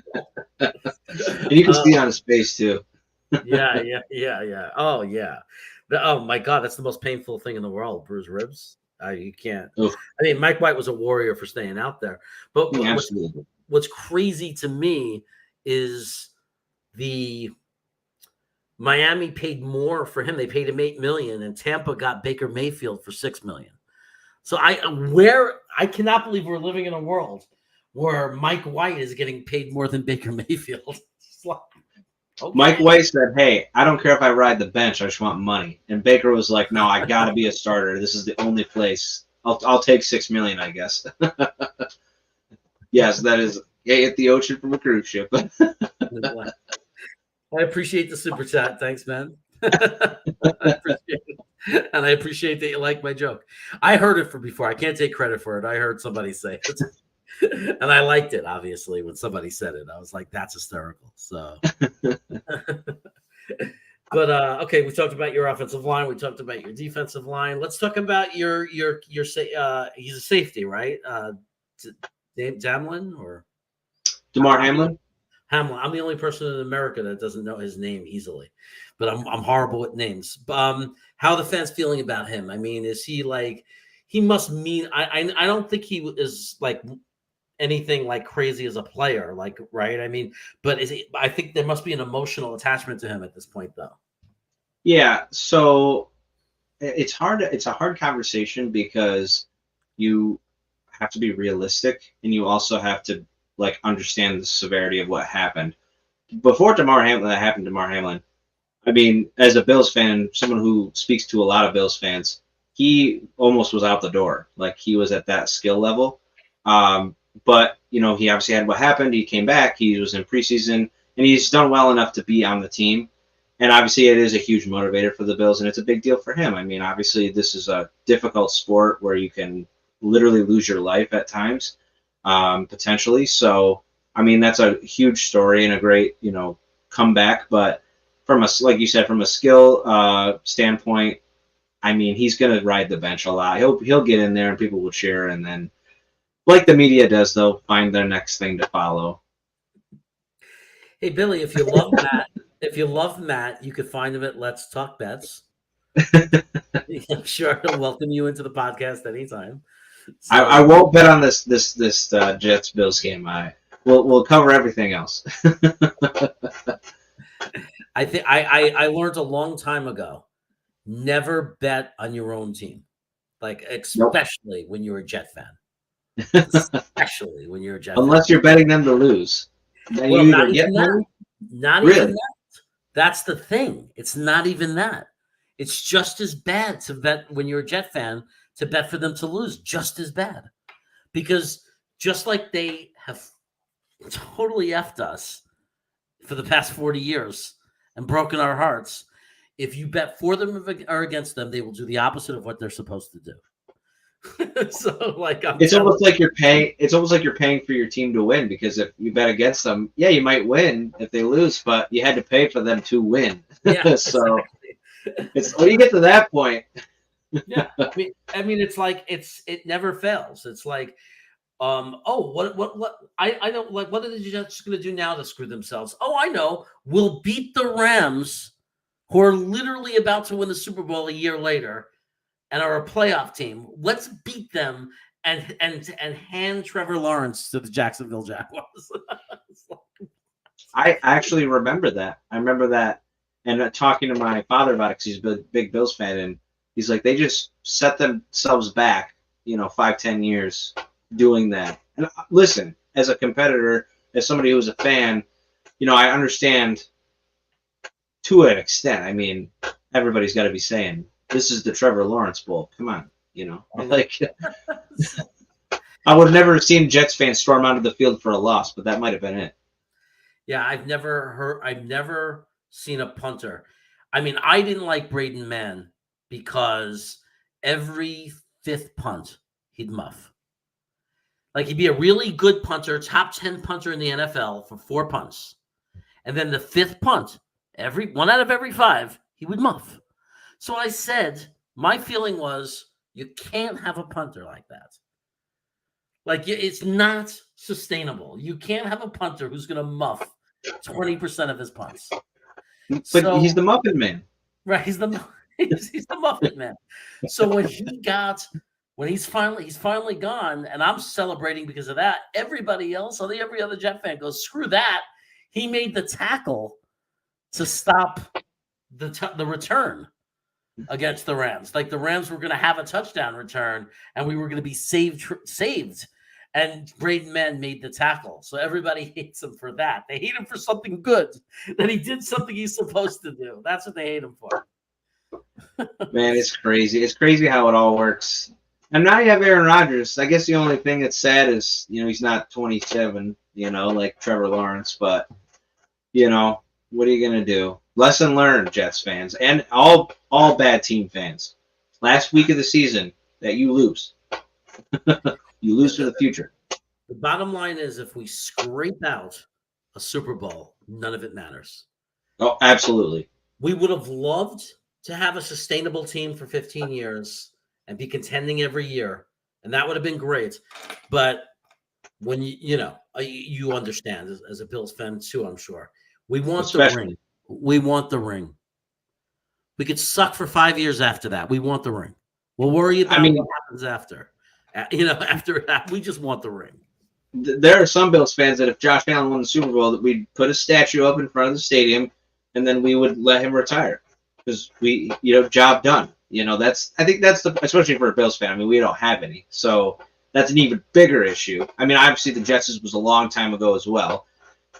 And you can see it on his face too. yeah. Oh yeah. Oh my God, that's the most painful thing in the world. Bruised ribs. You can't. Oof. I mean, Mike White was a warrior for staying out there. But Yeah, absolutely. what's crazy to me is the Miami paid more for him. They paid him $8 million, and Tampa got Baker Mayfield for $6 million. So I cannot believe we're living in a world where Mike White is getting paid more than Baker Mayfield. Like, okay. Mike White said, "Hey, I don't care if I ride the bench. I just want money." And Baker was like, "No, I got to be a starter. This is the only place. I'll take $6 million, I guess." Yes, that is. Hey, hit the ocean from a cruise ship. I appreciate the super chat. Thanks, man. I appreciate it. And I appreciate that you like my joke. I heard it from before. I can't take credit for it. I heard somebody say it. And I liked it, obviously, when somebody said it. I was like, that's hysterical. So, but okay, we talked about your offensive line. We talked about your defensive line. Let's talk about your he's a safety, right? Damlin or DeMar Hamlin. Hamlin. I'm the only person in America that doesn't know his name easily, but I'm horrible with names. How are the fans feeling about him? I mean, is he like he must mean? I don't think he is like anything like crazy as a player, like right? I mean, but is he? I think there must be an emotional attachment to him at this point, though. Yeah, so it's hard. It's a hard conversation because you have to be realistic, and you also have to like understand the severity of what happened. Before DeMar Hamlin, that happened to DeMar Hamlin. I mean, as a Bills fan, someone who speaks to a lot of Bills fans, he almost was out the door. Like he was at that skill level. But you know, he obviously had what happened. He came back. He was in preseason, and he's done well enough to be on the team. And obviously, it is a huge motivator for the Bills, and it's a big deal for him. I mean, obviously, this is a difficult sport where you can literally lose your life at times, potentially. So, I mean, that's a huge story and a great, you know, comeback. But from a, like you said, from a skill standpoint, I mean, he's going to ride the bench a lot. He'll get in there and people will cheer, and then, like the media does, they'll find their next thing to follow. Hey, Billy, if you love Matt, you could find him at Let's Talk Bets. I'm sure he'll welcome you into the podcast anytime. So, I won't bet on this Jets Bills game. We'll cover everything else. I think I learned a long time ago, never bet on your own team, like especially when you're a Jet fan. Especially when you're a Jet Unless fan. you're betting them to lose. Then Well, you not either get even that. money. Not Really? even that. That's the thing. It's not even that. It's just as bad to bet when you're a Jet fan to bet for them to lose. Just as bad, because just like they have totally effed us for the past 40 years and broken our hearts, if you bet for them or against them, they will do the opposite of what they're supposed to do. So, like, It's almost like you're paying. It's almost like you're paying for your team to win, because if you bet against them, yeah, you might win if they lose, but you had to pay for them to win. Yeah, So it's when you get to that point. Yeah, I mean, it's like it never fails. It's like, what I know, like, what are the Jets going to do now to screw themselves? Oh, I know, we'll beat the Rams, who are literally about to win the Super Bowl a year later, and are a playoff team. Let's beat them and hand Trevor Lawrence to the Jacksonville Jaguars. I actually remember that. I remember that, and talking to my father about it, because he's a big Bills fan, and he's like, they just set themselves back, 5-10 years doing that. And listen, as a competitor, as somebody who's a fan, I understand to an extent. I mean, everybody's got to be saying this is the Trevor Lawrence Bowl. Come on, like I would have never seen Jets fans storm onto the field for a loss, but that might have been it. Yeah, I've never seen a punter. I mean, I didn't like Braden Mann because every fifth punt he'd muff. Like, he'd be a really good punter, top 10 punter in the NFL for 4 punts. And then the fifth punt, one out of every 5, he would muff. So I said, my feeling was, you can't have a punter like that. Like, it's not sustainable. You can't have a punter who's going to muff 20% of his punts. But he's the Muffin Man. Right, he's the Muffin Man. So when he's finally gone, and I'm celebrating because of that. Everybody else, every other Jet fan goes, screw that. He made the tackle to stop the return against the Rams. Like, the Rams were going to have a touchdown return, and we were going to be saved. And Braden Mann made the tackle. So everybody hates him for that. They hate him for something good, that he did something he's supposed to do. That's what they hate him for. Man, it's crazy. It's crazy how it all works. And now you have Aaron Rodgers. I guess the only thing that's sad is, he's not 27, like Trevor Lawrence. But, what are you going to do? Lesson learned, Jets fans, and all bad team fans. Last week of the season, that you lose. You lose for the future. The bottom line is, if we scrape out a Super Bowl, none of it matters. Oh, absolutely. We would have loved to have a sustainable team for 15 years and be contending every year, and that would have been great. But when you understand, as a Bills fan too, I'm sure, we want the ring. We want the ring. We could suck for 5 years after that. We want the ring. We'll worry about what happens after. After that, we just want the ring. There are some Bills fans that if Josh Allen won the Super Bowl, that we'd put a statue up in front of the stadium, and then we would let him retire because we, job done. I think that's especially for a Bills fan. I mean, we don't have any, so that's an even bigger issue. I mean, obviously the Jets was a long time ago as well,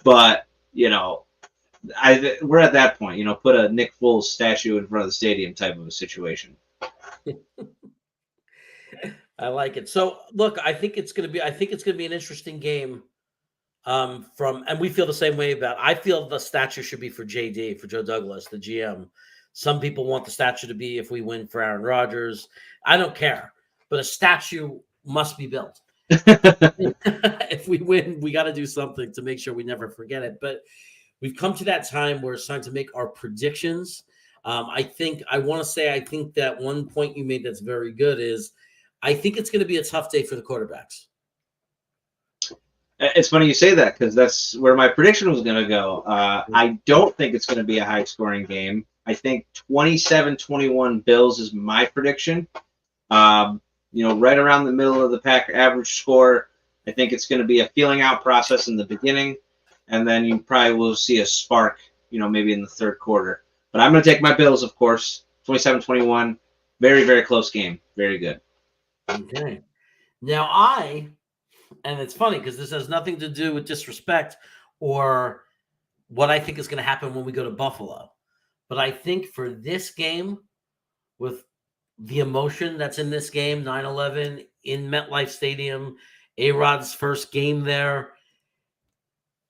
but we're at that point. Put a Nick Foles statue in front of the stadium type of a situation. I like it. So look, I think it's going to be an interesting game. And we feel the same way I feel the statue should be for JD, for Joe Douglas, the GM. Some people want the statue to be if we win for Aaron Rodgers. I don't care, but a statue must be built. If we win, we got to do something to make sure we never forget it. But we've come to that time where it's time to make our predictions. I think that one point you made that's very good is, I think it's going to be a tough day for the quarterbacks. It's funny you say that because that's where my prediction was going to go. I don't think it's going to be a high-scoring game. I think 27-21 Bills is my prediction. Right around the middle of the pack average score. I think it's going to be a feeling out process in the beginning, and then you probably will see a spark, maybe in the third quarter. But I'm going to take my Bills, of course, 27-21. Very, very close game. Very good. Okay. Now and it's funny because this has nothing to do with disrespect or what I think is going to happen when we go to Buffalo. But I think for this game, with the emotion that's in this game, 9-11 in MetLife Stadium, A-Rod's first game there,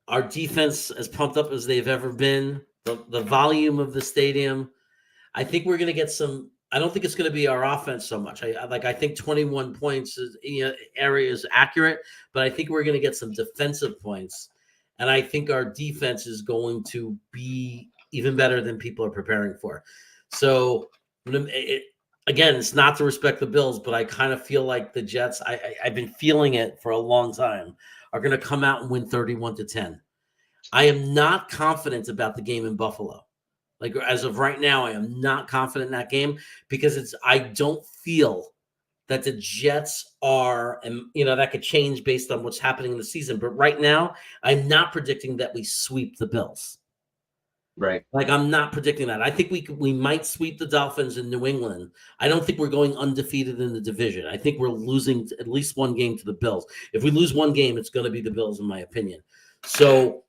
our defense as pumped up as they've ever been, the volume of the stadium, I think we're going to get some. I don't think it's going to be our offense so much. I think 21 points area is accurate, but I think we're going to get some defensive points, and I think our defense is going to be even better than people are preparing for. So, again, it's not to respect the Bills, but I kind of feel like the Jets. I've been feeling it for a long time. Are going to come out and win 31-10. I am not confident about the game in Buffalo. Like, as of right now, I am not confident in that game because I don't feel that the Jets are, and that could change based on what's happening in the season. But right now, I'm not predicting that we sweep the Bills. Right. Like, I'm not predicting that. I think we might sweep the Dolphins in New England. I don't think we're going undefeated in the division. I think we're losing at least one game to the Bills. If we lose one game, it's going to be the Bills, in my opinion. So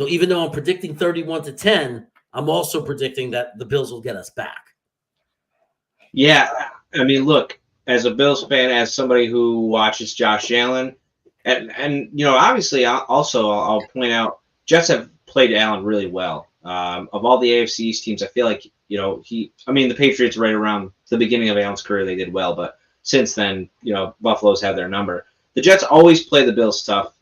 even though I'm predicting 31-10, I'm also predicting that the Bills will get us back. Yeah, I mean, look, as a Bills fan, as somebody who watches Josh Allen, and obviously, I'll point out Jets have played Allen really well. Of all the AFC East teams, I feel like the Patriots right around the beginning of Allen's career they did well, but since then, Buffalo's had their number. The Jets always play the Bills tough.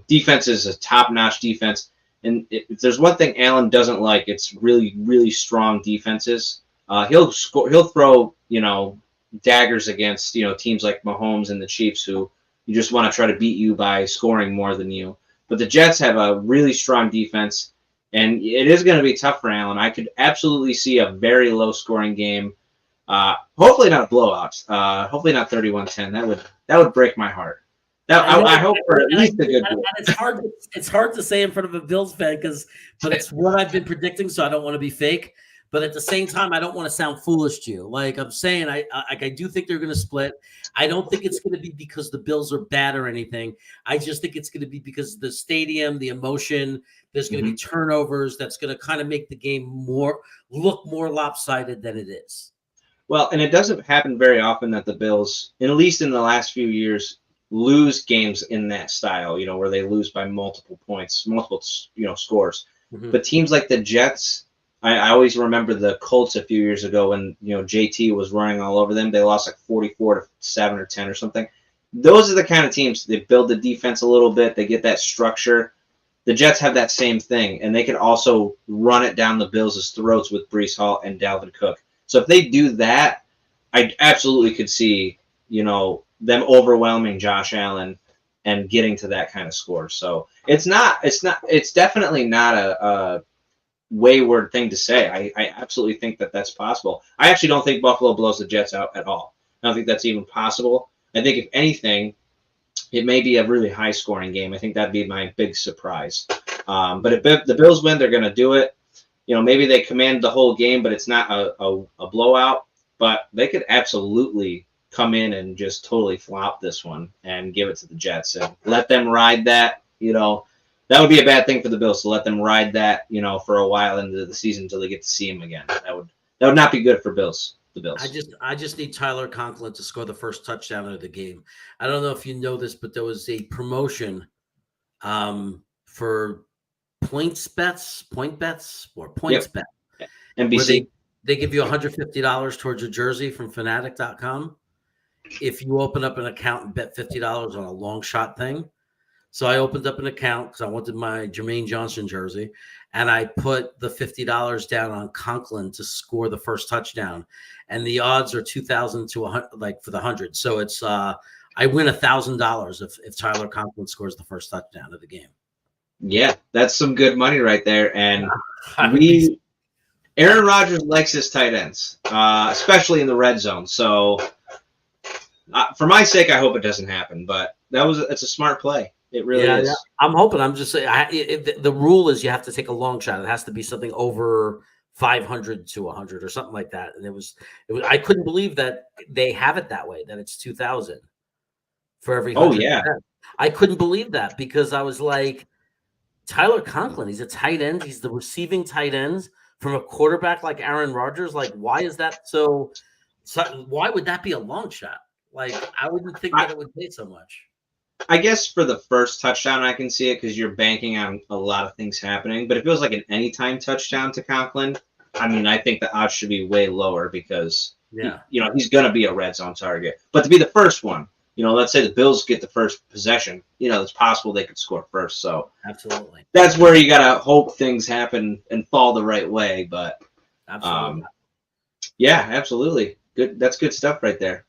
Defense is a top-notch defense, and if there's one thing Allen doesn't like, it's really, really strong defenses. He'll throw daggers against teams like Mahomes and the Chiefs, who you just want to try to beat you by scoring more than you. But the Jets have a really strong defense, and it is going to be tough for Allen. I could absolutely see a very low-scoring game. Hopefully not a blowout. Hopefully not 31-10. That would break my heart. I hope for at least a good goal. It's hard to say in front of a Bills fan but it's what I've been predicting, so I don't want to be fake. But at the same time, I don't want to sound foolish to you. Like I'm saying, I do think they're going to split. I don't think it's going to be because the Bills are bad or anything. I just think it's going to be because the stadium, the emotion, there's going to be turnovers. That's going to kind of make the game look more lopsided than it is. Well, and it doesn't happen very often that the Bills, at least in the last few years, lose games in that style, where they lose by multiple points, multiple, scores. But teams like the Jets, I always remember the Colts a few years ago when, JT was running all over them. They lost like 44-7 or 10 or something. Those are the kind of teams, they build the defense a little bit. They get that structure. The Jets have that same thing, and they can also run it down the Bills' throats with Breece Hall and Dalvin Cook. So if they do that, I absolutely could see, them overwhelming Josh Allen and getting to that kind of score. So it's definitely not a wayward thing to say. I absolutely think that that's possible. I actually don't think Buffalo blows the Jets out at all. I don't think that's even possible. I think if anything, it may be a really high scoring game. I think that'd be my big surprise. But if the Bills win, they're going to do it. Maybe they command the whole game, but it's not a blowout. But they could absolutely come in and just totally flop this one and give it to the Jets and let them ride that. That would be a bad thing for the Bills to let them ride that, for a while into the season until they get to see him again. That would not be good for the Bills. I just need Tyler Conklin to score the first touchdown of the game. I don't know if you know this, but there was a promotion for point bets. Bet. NBC. They give you $150 towards a jersey from Fanatic.com if you open up an account and bet $50 on a long shot thing. So I opened up an account because I wanted my Jermaine Johnson jersey, and I put the $50 down on Conklin to score the first touchdown, and the odds are 2,000 to 100, like for the 100. So it's I win $1,000 if Tyler Conklin scores the first touchdown of the game. Yeah, that's some good money right there, and Aaron Rodgers likes his tight ends, especially in the red zone. So for my sake, I hope it doesn't happen, but it's a smart play. It really is. Yeah. I'm hoping. I'm just saying. The rule is you have to take a long shot. It has to be something over 500 to 100 or something like that. And it was. I couldn't believe that they have it that way. That it's 2,000 for every. Oh yeah. I couldn't believe that because I was like, Tyler Conklin. He's a tight end. He's the receiving tight ends from a quarterback like Aaron Rodgers. Like, why is that so why would that be a long shot? Like, I wouldn't think that it would pay so much. I guess for the first touchdown, I can see it because you're banking on a lot of things happening. But if it was like an anytime touchdown to Conklin, I think the odds should be way lower because he's going to be a red zone target. But to be the first one, let's say the Bills get the first possession, it's possible they could score first. So absolutely, that's where you got to hope things happen and fall the right way. But absolutely, yeah, absolutely, good. That's good stuff right there.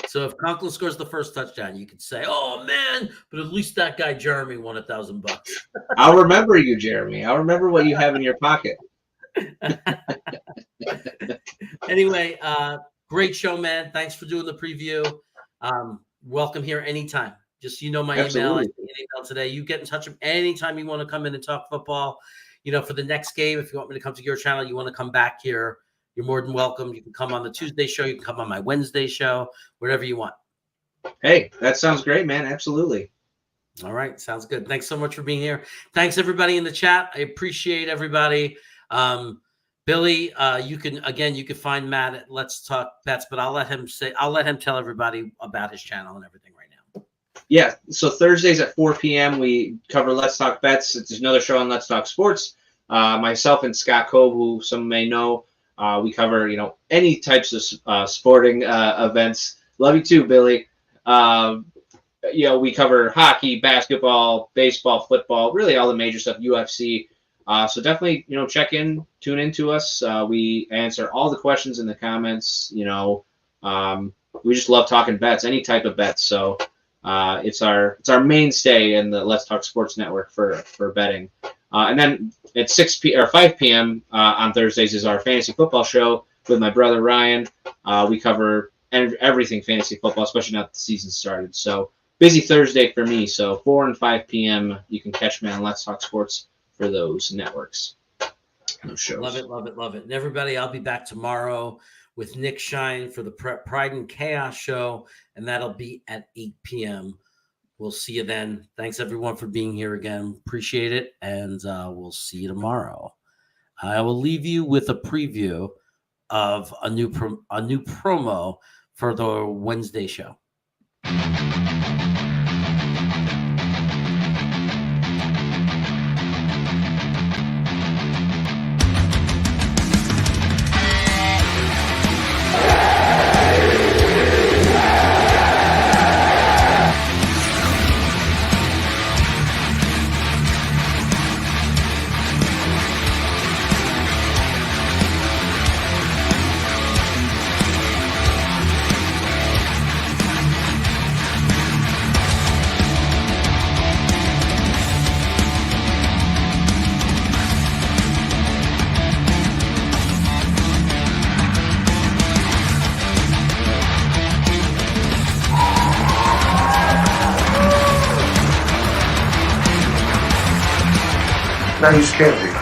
So if Conklin scores the first touchdown, you could say, "Oh man!" But at least that guy Jeremy won $1,000. I'll remember you, Jeremy. I'll remember what you have in your pocket. Anyway, great show, man. Thanks for doing the preview. Welcome here anytime. Just my email. I sent an email today. You get in touch with me anytime you want to come in and talk football. For the next game, if you want me to come to your channel, you want to come back here. You're more than welcome. You can come on the Tuesday show. You can come on my Wednesday show, whatever you want. Hey, that sounds great, man. Absolutely. All right. Sounds good. Thanks so much for being here. Thanks everybody in the chat. I appreciate everybody. Billy, you can find Matt at Let's Talk Bets, but I'll let him tell everybody about his channel and everything right now. Yeah. So Thursdays at 4 p.m. we cover Let's Talk Bets. It's another show on Let's Talk Sports. Myself and Scott Cove, who some may know, we cover, any types of sporting events. Love you too, Billy. We cover hockey, basketball, baseball, football, really all the major stuff, UFC. So definitely, tune in to us. We answer all the questions in the comments. We just love talking bets, any type of bets. So it's our mainstay in the Let's Talk Sports Network for betting. And then at 5 p.m. On Thursdays is our fantasy football show with my brother Ryan. We cover everything fantasy football, especially now that the season started. So busy Thursday for me. So 4 and 5 p.m. you can catch me on Let's Talk Sports for those networks. Those shows. Love it, love it, love it. And everybody, I'll be back tomorrow with Nick Shine for the Pride and Chaos show, and that'll be at 8 p.m. We'll see you then. Thanks everyone for being here again. Appreciate it, and we'll see you tomorrow. I will leave you with a preview of a new promo for the Wednesday show. Now you can't leave.